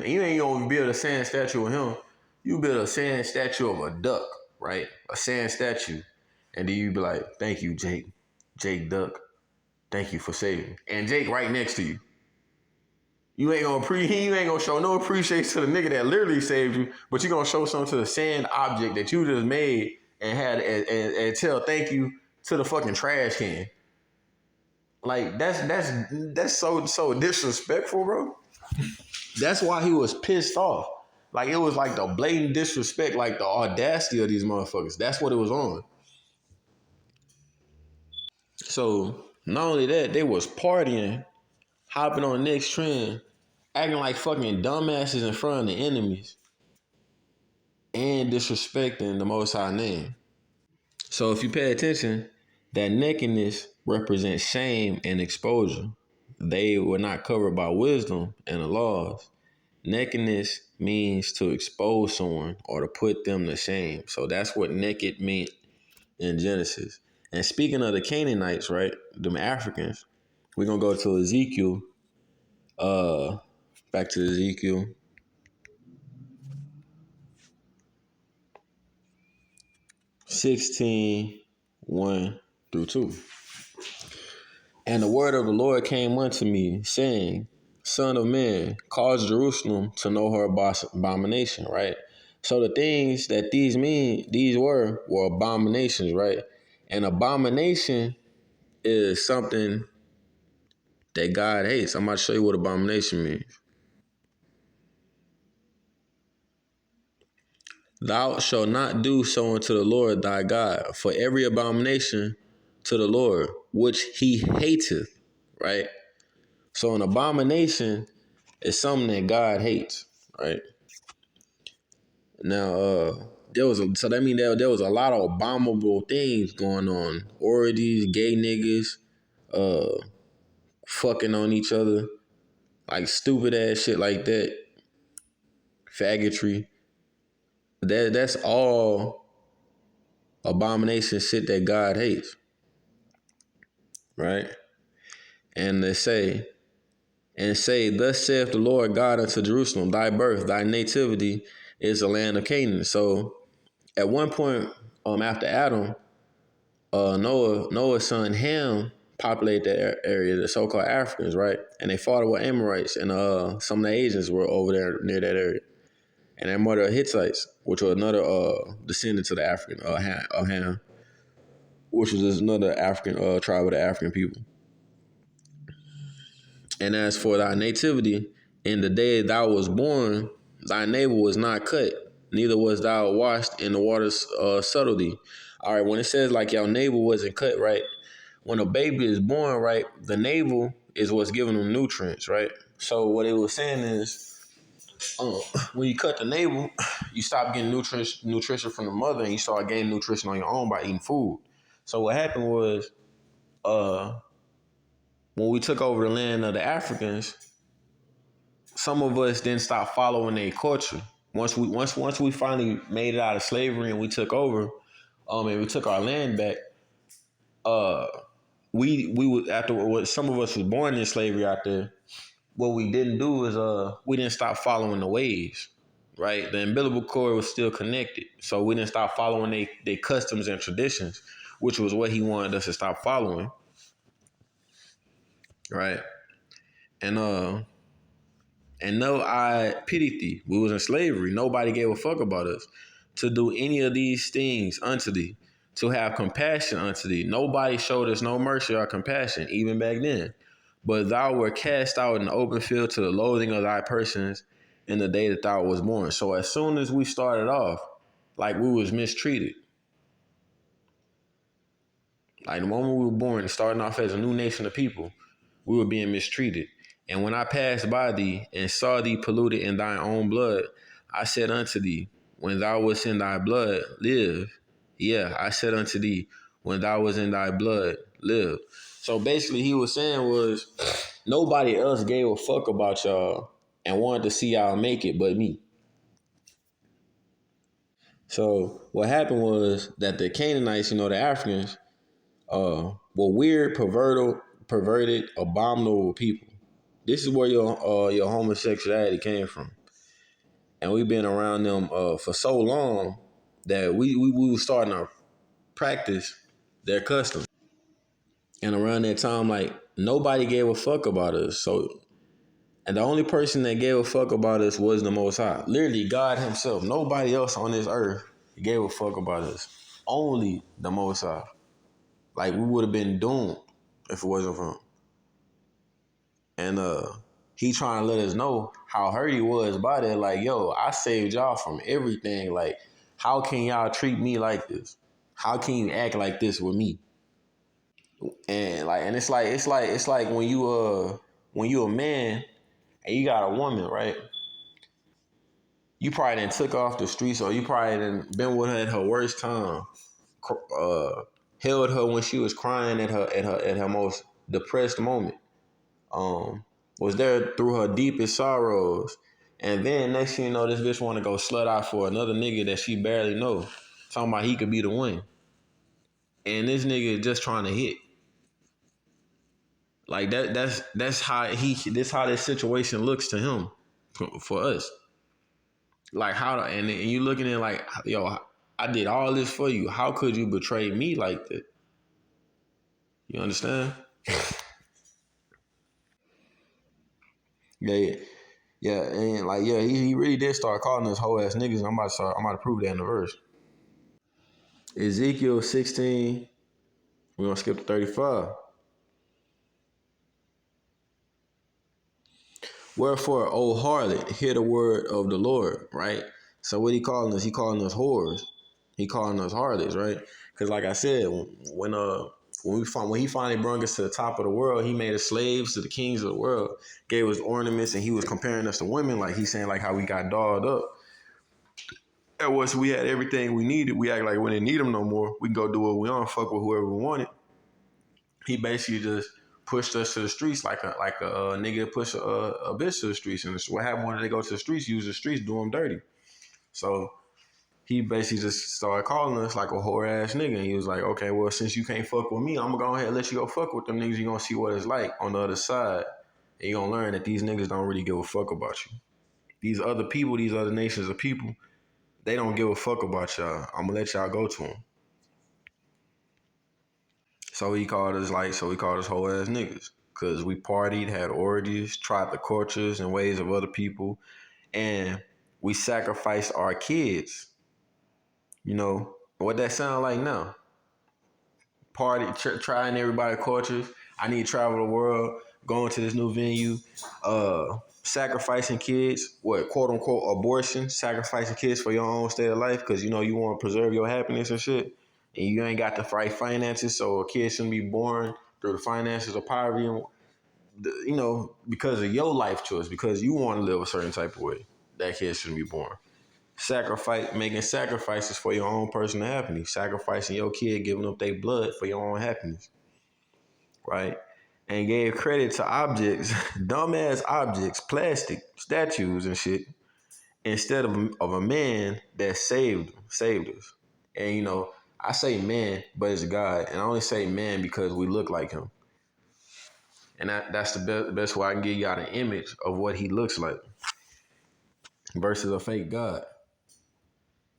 and you ain't gonna build a sand statue of him. You build a sand statue of a duck, right? A sand statue, and then you be like, thank you, Jake Duck, thank you for saving. And Jake right next to you. You ain't gonna show no appreciation to the nigga that literally saved you, but you gonna show something to the sand object that you just made and had and tell thank you to the fucking trash can. Like that's so disrespectful, bro. That's why he was pissed off. Like it was like the blatant disrespect, like the audacity of these motherfuckers. That's what it was on. So not only that, they was partying, hopping on the next trend, acting like fucking dumbasses in front of the enemies, and disrespecting the Most High name. So if you pay attention, that nakedness represents shame and exposure. They were not covered by wisdom and the laws. Nakedness means to expose someone or to put them to shame. So that's what naked meant in Genesis. And speaking of the Canaanites, right, them Africans, we're gonna go to Ezekiel, uh, back to Ezekiel 16, 1 through 2. And the word of the Lord came unto me, saying, Son of man, cause Jerusalem to know her abomination, right? So the things that these were abominations, right? An abomination is something that God hates. I'm about to show you what abomination means. Thou shalt not do so unto the Lord thy God, for every abomination to the Lord, which he hateth, right? So an abomination is something that God hates, right? Now, so that means there was a lot of abominable things going on. Orgies, gay niggas, uh, fucking on each other, like stupid ass shit like that, faggotry. That's all abomination shit that God hates, right? And they say, thus saith the Lord God unto Jerusalem, thy birth, thy nativity is the land of Canaan. So at one point, after Adam, Noah's son Ham populated that area, the so-called Africans, right? And they fought with Amorites, and some of the Asians were over there near that area. And their mother Hittites, which were another descendant to the African Ham, which was another African tribe of the African people. And as for thy nativity, in the day thou was born, thy navel was not cut, neither was thou washed in the waters subtlety. All right, when it says like your navel wasn't cut, right? When a baby is born, right, the navel is what's giving them nutrients, right? So what it was saying is, when you cut the navel, you stop getting nutrition from the mother, and you start gaining nutrition on your own by eating food. So what happened was, when we took over the land of the Africans, some of us didn't stop following their culture. Once we finally made it out of slavery and we took over, and we took our land back, uh, we would after what some of us was born in slavery out there. What we didn't do is we didn't stop following the ways, right? The umbilical cord was still connected, so we didn't stop following their customs and traditions, which was what he wanted us to stop following, right? And and no, I pitied thee. We was in slavery. Nobody gave a fuck about us to do any of these things unto thee, to have compassion unto thee. Nobody showed us no mercy or compassion, even back then. But thou wert cast out in the open field to the loathing of thy persons in the day that thou was born. So as soon as we started off, like we was mistreated. Like the moment we were born, starting off as a new nation of people, we were being mistreated. And when I passed by thee and saw thee polluted in thine own blood, I said unto thee, when thou wast in thy blood, live. Yeah, I said unto thee, when thou was in thy blood, live. So basically, he was saying was, nobody else gave a fuck about y'all and wanted to see y'all make it but me. So what happened was that the Canaanites, the Africans, were weird, perverted, abominable people. This is where your homosexuality came from, and we've been around them for so long that we were starting to practice their customs. And around that time, like nobody gave a fuck about us. So, and the only person that gave a fuck about us was the Most High, literally God Himself. Nobody else on this earth gave a fuck about us. Only the Most High. Like we would have been doomed if it wasn't for Him. And he trying to let us know how hurt he was by that. Like, yo, I saved y'all from everything. Like, how can y'all treat me like this? How can you act like this with me? And it's like when you a man and you got a woman, right? You probably done took off the streets, or you probably done been with her at her worst time. Uh, Held her when she was crying at her most depressed moment. Was there through her deepest sorrows. And then next thing you know, this bitch want to go slut out for another nigga that she barely know. Talking about he could be the one. And this nigga just trying to hit. Like that's how how this situation looks to him for us. Like and you looking at it like, yo, I did all this for you. How could you betray me like that? You understand? Yeah, yeah, and like he really did start calling us hoe ass niggas. I'm about to prove that in the verse. Ezekiel 16, we're going to skip to 35. Wherefore, O harlot, hear the word of the Lord, right? So what he calling us? He calling us whores. He calling us harlots, right? Because like I said, when when he finally brought us to the top of the world, he made us slaves to the kings of the world, gave us ornaments, and he was comparing us to women, like he's saying like how we got dolled up. And once we had everything we needed, we act like we didn't need them no more. We can go do what we want, fuck with whoever we wanted. He basically just pushed us to the streets like a nigga push a bitch to the streets. And what happened when they go to the streets? Use the streets, do them dirty. So he basically just started calling us like a whore ass nigga. And he was like, okay, well, since you can't fuck with me, I'm gonna go ahead and let you go fuck with them niggas. You're gonna see what it's like on the other side. And you're gonna learn that these niggas don't really give a fuck about you. These other people, these other nations of people, they don't give a fuck about y'all. I'm gonna let y'all go to them. So he called us whole ass niggas. Cause we partied, had orgies, tried the cultures and ways of other people, and we sacrificed our kids. You know what that sound like now? Trying everybody cultures. I need to travel the world, going to this new venue, sacrificing kids, what quote unquote abortion, sacrificing kids for your own state of life because you know you want to preserve your happiness and shit, and you ain't got the right finances, so a kid shouldn't be born through the finances of poverty, and you know because of your life choice, because you want to live a certain type of way, that kid shouldn't be born. Making sacrifices for your own personal happiness, sacrificing your kid, giving up their blood for your own happiness, right? And gave credit to objects, dumbass objects, plastic statues and shit, instead of a man that saved us. And you know, I say man, but it's God, and I only say man because we look like him, and that's the best way I can give y'all an image of what he looks like versus a fake God.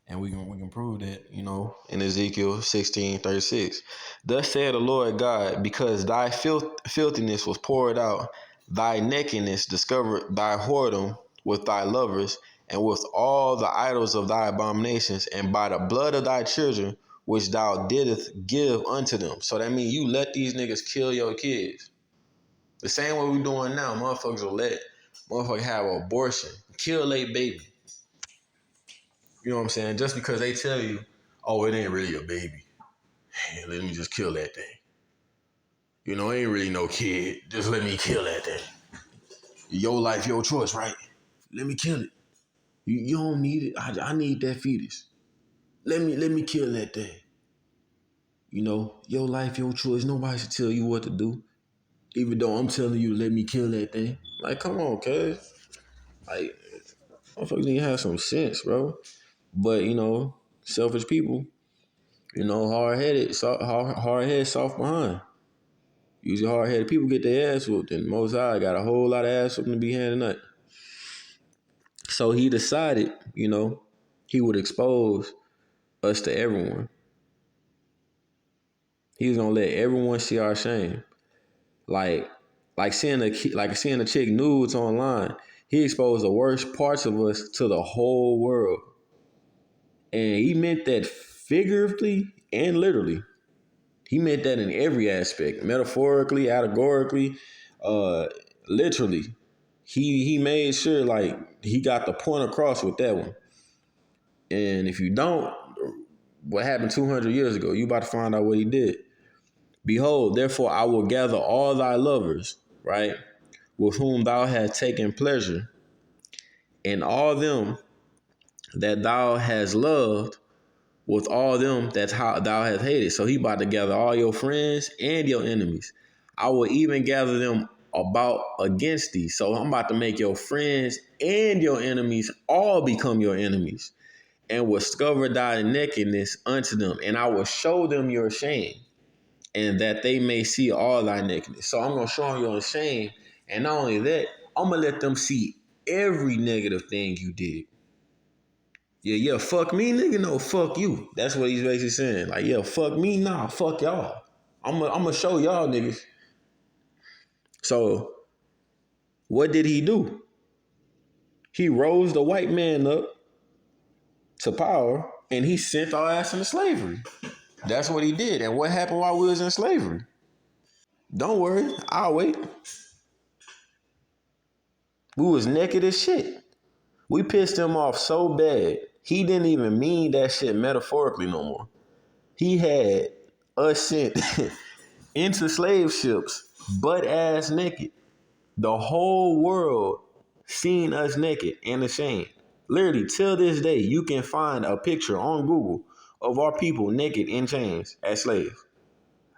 And we can prove that, you know, in Ezekiel 16:36. Thus said the Lord God, because thy filthiness was poured out, thy nakedness discovered thy whoredom with thy lovers, and with all the idols of thy abominations, and by the blood of thy children, which thou didst give unto them. So that means you let these niggas kill your kids. The same way we doing now, motherfuckers will let motherfuckers have an abortion, kill a baby. You know what I'm saying? Just because they tell you, oh, it ain't really a baby. Hey, let me just kill that thing. You know, it ain't really no kid. Just let me kill that thing. Your life, your choice, right? Let me kill it. You don't need it. I need that fetus. Let me kill that thing. You know, your life, your choice. Nobody should tell you what to do. Even though I'm telling you, let me kill that thing. Like, come on, cuz. Like, motherfuckers need to have some sense, bro. But, you know, selfish people, you know, hard headed, soft behind. Usually hard headed people get their ass whooped, and Most High got a whole lot of ass whooping to be handing out. So he decided, you know, he would expose us to everyone. He was gonna let everyone see our shame. Like, seeing a chick nudes online. He exposed the worst parts of us to the whole world, and he meant that figuratively and literally. He meant that in every aspect, metaphorically, allegorically, uh, literally. He made sure like he got the point across with that one. And if you don't, what happened 200 years ago, you about to find out what he did. Behold, therefore I will gather all thy lovers, right, with whom thou hast taken pleasure, and all them that thou hast loved with all them that thou hast hated. So he about to gather all your friends and your enemies. I will even gather them about against thee. So I'm about to make your friends and your enemies all become your enemies, and will discover thy nakedness unto them, and I will show them your shame, and that they may see all thy nakedness. So I'm gonna show them your shame, and not only that, I'm gonna let them see every negative thing you did. Yeah, fuck me, nigga. No, fuck you. That's what he's basically saying. Like, yeah, fuck me, nah, fuck y'all. I'm gonna show y'all niggas. So, what did he do? He rose the white man up to power, and he sent our ass into slavery. That's what he did. And what happened while we was in slavery? Don't worry, I'll wait. We was naked as shit. We pissed him off so bad, he didn't even mean that shit metaphorically no more. He had us sent into slave ships, butt ass naked. The whole world seen us naked and ashamed. Literally, till this day, you can find a picture on Google of our people naked in chains as slaves.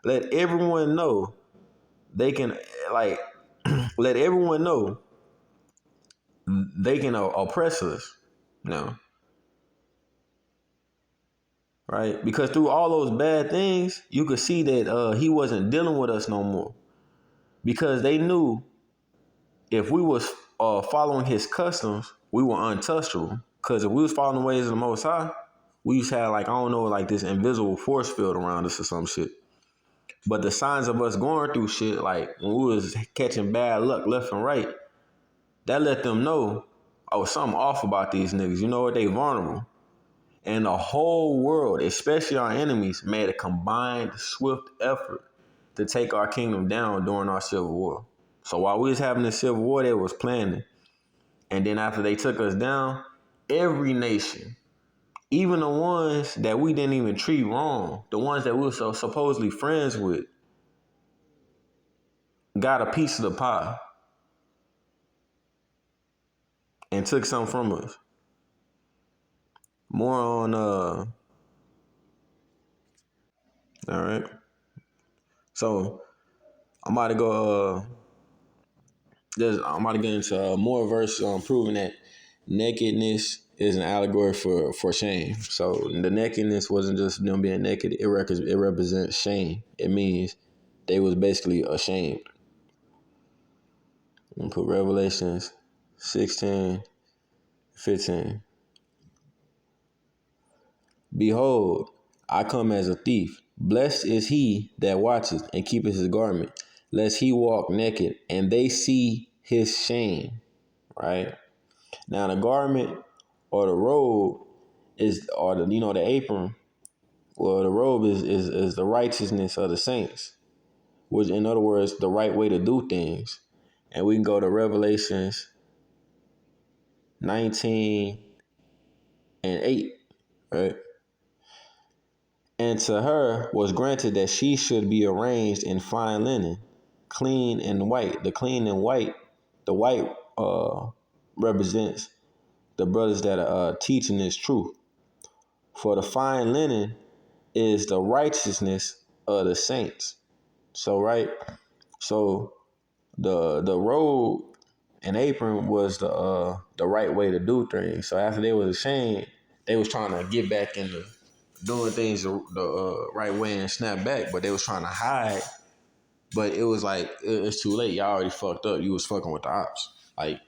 Let everyone know they can, like, let everyone know they can oppress us. You know, right? Because through all those bad things, you could see that he wasn't dealing with us no more. Because they knew if we was following his customs, we were untouchable. Because if we was following the ways of the Most High, we used to have, like, I don't know, like this invisible force field around us or some shit. But the signs of us going through shit, like when we was catching bad luck left and right, that let them know, oh, something off about these niggas. You know what? They vulnerable. And the whole world, especially our enemies, made a combined, swift effort to take our kingdom down during our civil war. So while we was having this civil war, they was planning. And then after they took us down, every nation, even the ones that we didn't even treat wrong, the ones that we were so supposedly friends with, got a piece of the pie and took something from us. More on all right. So I'm about to go I'm about to get into more verses on proving that nakedness is an allegory for shame. So the nakedness wasn't just them being naked. It represents shame. It means they was basically ashamed. And put Revelations 16:15. Behold, I come as a thief. Blessed is he that watcheth and keepeth his garment, lest he walk naked and they see his shame. Right? Now the garment or the robe is, or the, you know, the apron. Well, the robe is the righteousness of the saints, which, in other words, the right way to do things. And we can go to Revelations 19:8, right? And to her was granted that she should be arranged in fine linen, clean and white. The clean and white, the white represents the brothers that are teaching this truth. For the fine linen is the righteousness of the saints. So right, so the robe and apron was the right way to do things. So after they was ashamed, they was trying to get back into doing things the right way and snap back, but they was trying to hide. But it was like it's too late. Y'all already fucked up. You was fucking with the ops. Like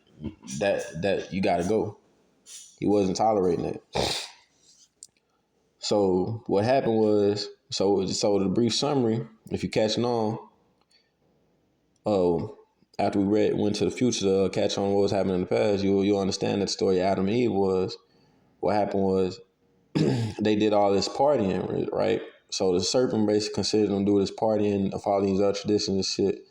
that you gotta go. He wasn't tolerating it. So what happened was, so the brief summary, if you're catching on, after we went to the future to catch on what was happening in the past, you'll understand that the story of Adam and Eve was, what happened was they did all this partying, right? So the serpent basically considered them do this partying, following these other traditions and shit.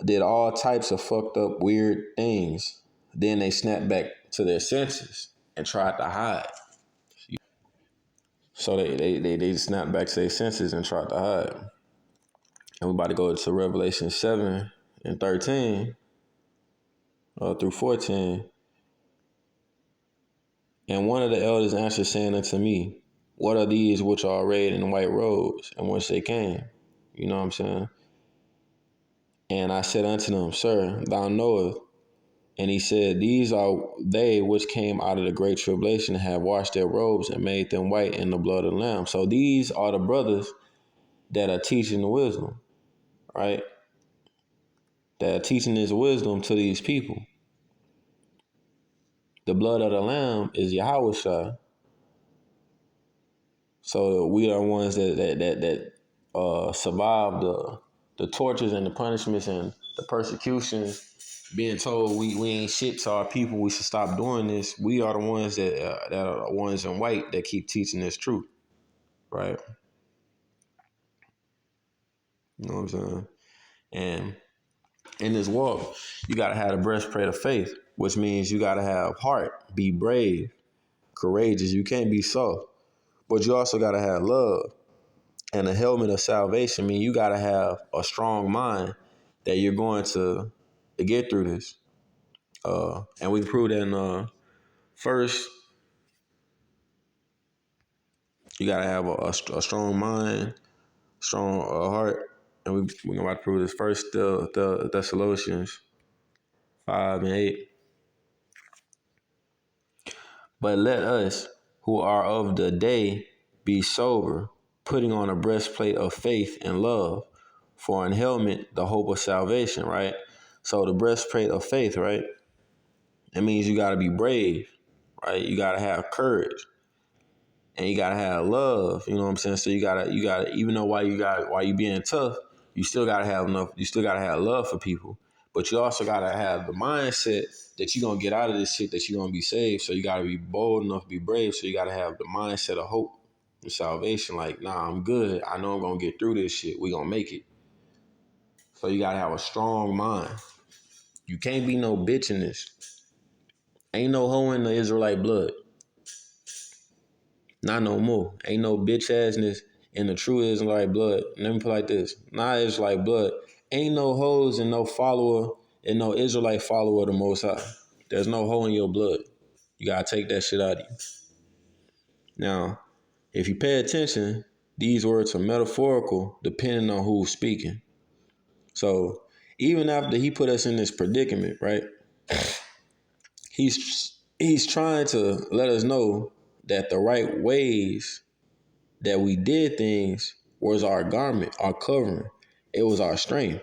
Did all types of fucked up, weird things. Then they snapped back to their senses and tried to hide. So they snapped back to their senses and tried to hide. And we're about to go to Revelation 7:13 through 14. And one of the elders answered, saying unto me, what are these which are arrayed in white robes, and whence they came? You know what I'm saying? And I said unto them, Sir, thou knowest. And he said, These are they which came out of the great tribulation and have washed their robes and made them white in the blood of the Lamb. So these are the brothers that are teaching the wisdom, right? That are teaching this wisdom to these people. The blood of the Lamb is Yahushua. So we are ones that survived the tortures and the punishments and the persecutions. Being told we ain't shit to our people, we should stop doing this. We are the ones that are the ones in white that keep teaching this truth, right? You know what I'm saying? And in this walk, you gotta have the breastplate of faith, which means you gotta have heart, be brave, courageous. You can't be soft, but you also gotta have love. And a helmet of salvation mean you gotta have a strong mind that you're going to get through this. And we proved that in first, you gotta have a strong mind, strong heart, and we're about to prove this first the Thessalonians 5 and 8. But let us who are of the day be sober, putting on a breastplate of faith and love, for an helmet the hope of salvation, right? So the breastplate of faith, right? It means you gotta be brave, right? You gotta have courage. And you gotta have love, you know what I'm saying? So you gotta even though while you being tough, you still gotta have love for people. But you also gotta have the mindset that you're gonna get out of this shit, that you're gonna be saved. So you gotta be bold enough to be brave. So you gotta have the mindset of hope and salvation. Like, nah, I'm good. I know I'm gonna get through this shit. We gonna make it. So you gotta have a strong mind. You can't be no bitch in this. Ain't no hoe in the Israelite blood. Not no more. Ain't no bitch assness in the true Israelite blood. Let me put it like this. Not Israelite blood. Ain't no hoes and no follower and no Israelite follower of the Most High. There's no hoe in your blood. You gotta take that shit out of you. Now, if you pay attention, these words are metaphorical depending on who's speaking. So even after he put us in this predicament, right? He's trying to let us know that the right ways that we did things was our garment, our covering. It was our strength.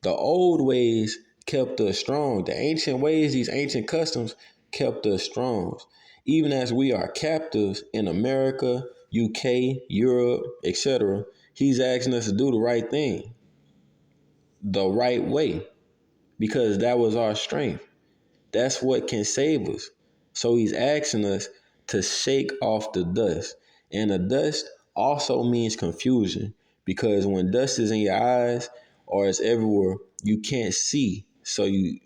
The old ways kept us strong. The ancient ways, these ancient customs kept us strong. Even as we are captives in America, UK, Europe, etc., he's asking us to do the right thing, the right way, because that was our strength. That's what can save us. So he's asking us to shake off the dust. And the dust also means confusion, because when dust is in your eyes or it's everywhere, you can't see. So you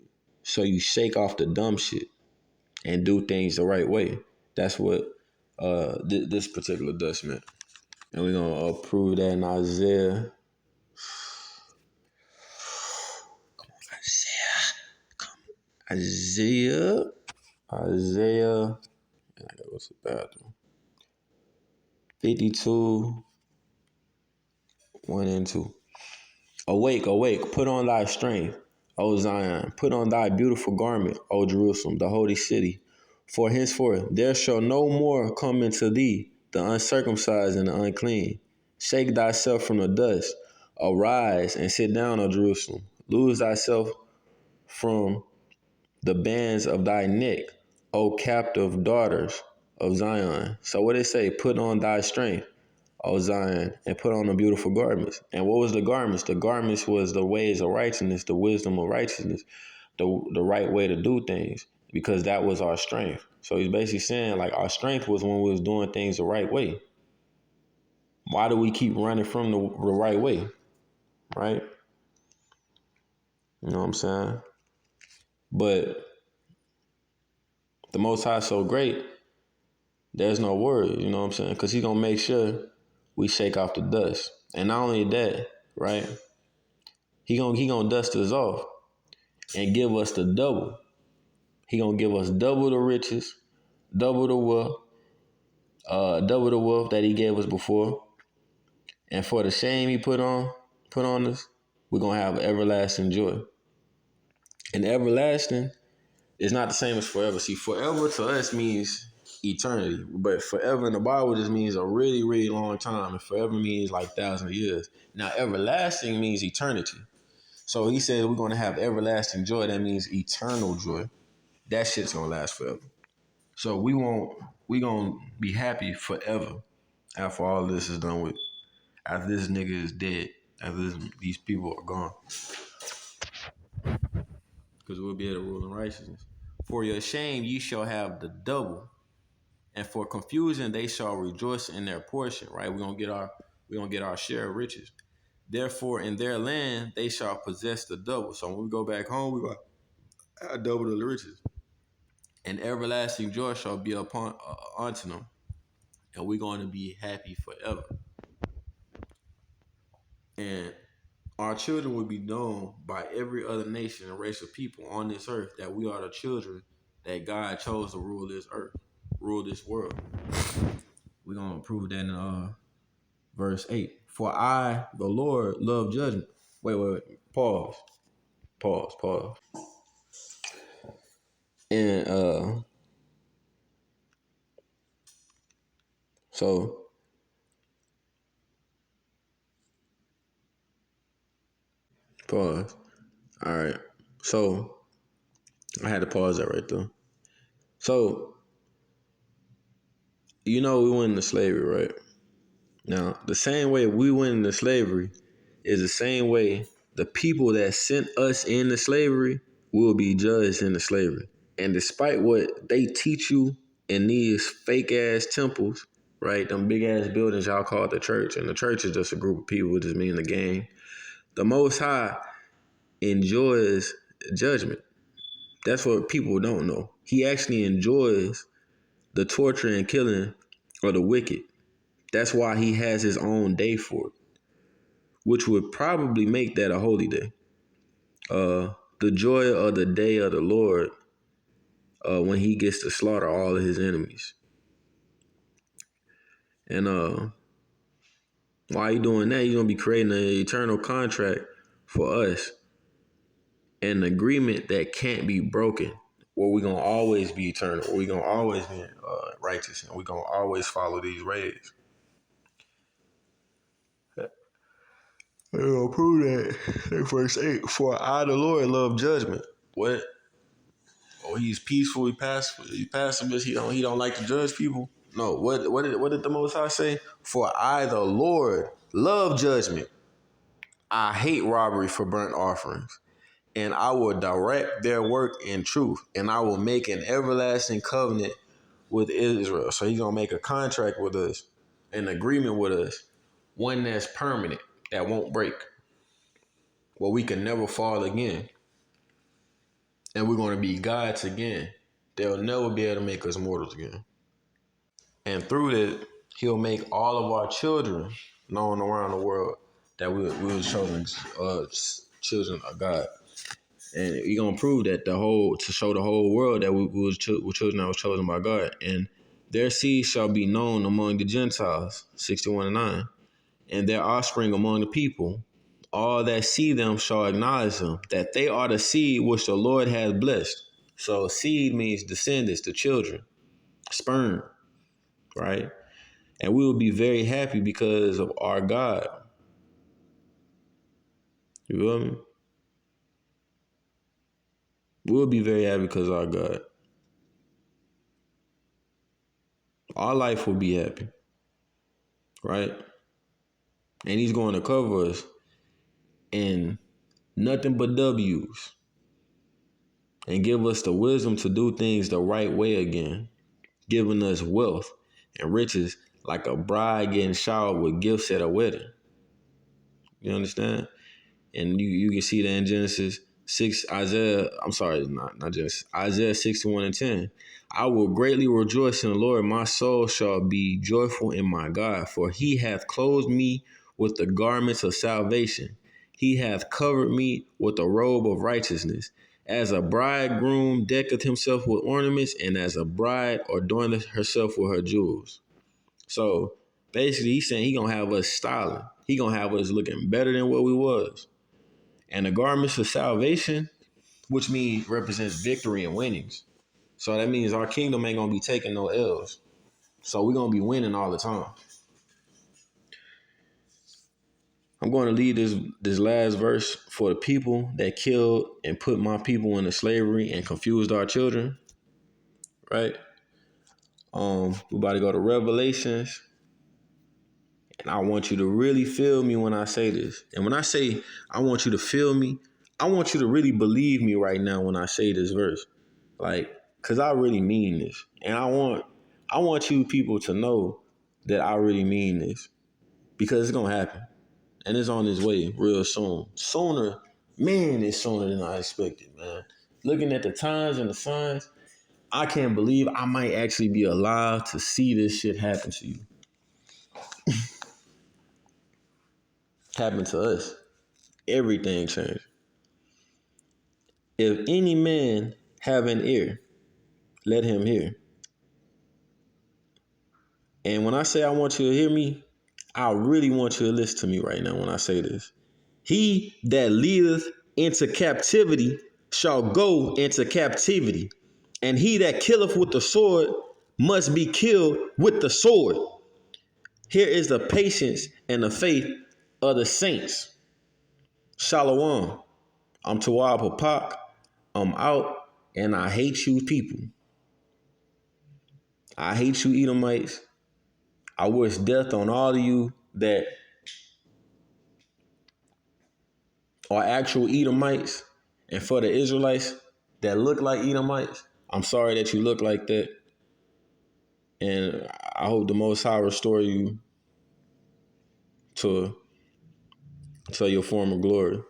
shake off the dumb shit and do things the right way. That's what this particular dust meant. And we're gonna prove that in Isaiah. Isaiah. I gotta go to the bathroom. 52, 1 and 2. Awake, awake, put on thy strength, O Zion. Put on thy beautiful garment, O Jerusalem, the holy city. For henceforth there shall no more come into thee the uncircumcised and the unclean. Shake thyself from the dust. Arise and sit down, O Jerusalem. Lose thyself from the bands of thy neck, O captive daughters of Zion. So what it say? Put on thy strength, O Zion, and put on the beautiful garments. And what was the garments? The garments was the ways of righteousness, the wisdom of righteousness, the right way to do things, because that was our strength. So he's basically saying, like, our strength was when we was doing things the right way. Why do we keep running from the right way? Right? You know what I'm saying? But the Most High is so great, there's no worry, you know what I'm saying? Because he's going to make sure we shake off the dust. And not only that, right? He gonna dust us off and give us the double. He gonna give us double the riches, double double the wealth that he gave us before. And for the shame he put on us, we're gonna have everlasting joy. And everlasting is not the same as forever. See, forever to us means eternity, but forever in the Bible just means a really, really long time, and forever means like thousands of years. Now, everlasting means eternity. So he said we're gonna have everlasting joy. That means eternal joy. That shit's gonna last forever. So we gonna be happy forever after all this is done with. After this nigga is dead. After these people are gone. Because we'll be able to rule in righteousness. For your shame ye shall have the double, and for confusion they shall rejoice in their portion. Right? We're gonna get our share of riches. Therefore, in their land they shall possess the double. So when we go back home, we got double the riches, and everlasting joy shall be upon unto them, and we're going to be happy forever. And our children will be known by every other nation and race of people on this earth that we are the children that God chose to rule this earth, rule this world. We're gonna prove that in verse 8. For I, the Lord, love judgment. Wait. Pause. Pause. And so pause. All right. So I had to pause that right there. So we went into slavery, right? Now, the same way we went into slavery is the same way the people that sent us into slavery will be judged into slavery. And despite what they teach you in these fake ass temples, right? Them big ass buildings y'all call it the church, and the church is just a group of people, just mean the gang. The Most High enjoys judgment. That's what people don't know. He actually enjoys the torture and killing of the wicked. That's why he has his own day for it, which would probably make that a holy day. The joy of the day of the Lord when he gets to slaughter all of his enemies. And while he doing that, he's gonna be creating an eternal contract for us, an agreement that can't be broken, where we're gonna always be eternal, where we're gonna always be righteous, and we're gonna always follow these ways. We're gonna prove that in verse 8. For I, the Lord, love judgment. What? Oh, he's peaceful, he's pacifist, he don't like to judge people. No, what did the Most High say? For I, the Lord, love judgment. I hate robbery for burnt offerings. And I will direct their work in truth, and I will make an everlasting covenant with Israel. So he's gonna make a contract with us, an agreement with us, one that's permanent, that won't break, where we can never fall again. And we're gonna be gods again. They'll never be able to make us mortals again. And through that, he'll make all of our children known around the world that we were chosen children of God. And you're gonna prove that to show the whole world that we were children that was chosen by God. And their seed shall be known among the Gentiles, 61:9, and their offspring among the people. All that see them shall acknowledge them, that they are the seed which the Lord has blessed. So seed means descendants, the children, sperm, right? And we will be very happy because of our God. You feel me? We'll be very happy because of our God. Our life will be happy, right? And he's going to cover us in nothing but W's and give us the wisdom to do things the right way again, giving us wealth and riches like a bride getting showered with gifts at a wedding. You understand? And you can see that in Genesis 6, not Genesis, Isaiah 61:10. I will greatly rejoice in the Lord. My soul shall be joyful in my God, for he hath clothed me with the garments of salvation. He hath covered me with a robe of righteousness. As a bridegroom decketh himself with ornaments, and as a bride adorneth herself with her jewels. So basically, he's saying he gonna have us styling. He gonna have us looking better than what we was. And the garments of salvation, which means represents victory and winnings. So that means our kingdom ain't gonna be taking no L's. So we're gonna be winning all the time. I'm going to leave this last verse for the people that killed and put my people into slavery and confused our children. Right? We're about to go to Revelations. And I want you to really feel me when I say this. And when I say I want you to feel me, I want you to really believe me right now when I say this verse. Like, cause I really mean this. And I want you people to know that I really mean this. Because it's gonna happen. And it's on its way real soon. Sooner, man, it's sooner than I expected, man. Looking at the times and the signs, I can't believe I might actually be alive to see this shit happen to you. happened to us. Everything changed. If any man have an ear, let him hear. And when I say I want you to hear me, I really want you to listen to me right now when I say this. He that leadeth into captivity shall go into captivity. And he that killeth with the sword must be killed with the sword. Here is the patience and the faith of the saints. Shalom. I'm Tawab Papak. I'm out, and I hate you people. I hate you Edomites. I wish death on all of you that are actual Edomites. And for the Israelites that look like Edomites, I'm sorry that you look like that. And I hope the Most High restore you to, to your former glory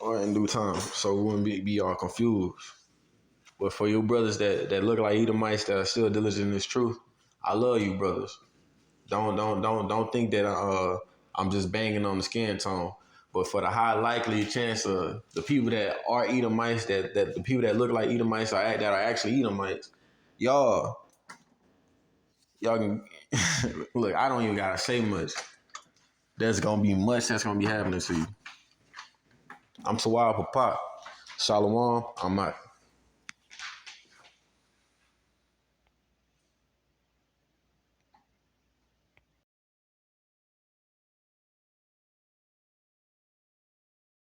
or in due time. So we wouldn't be all confused. But for your brothers that look like Edomites that are still diligent in this truth, I love you, brothers. Don't think that I'm just banging on the skin tone. But for the high likely chance of the people that are Edomites, that the people that look like Edomites that are actually Edomites, y'all can look. I don't even gotta say much. There's gonna be much that's gonna be happening to you. I'm Tawab Papa. Shalom. I'm out.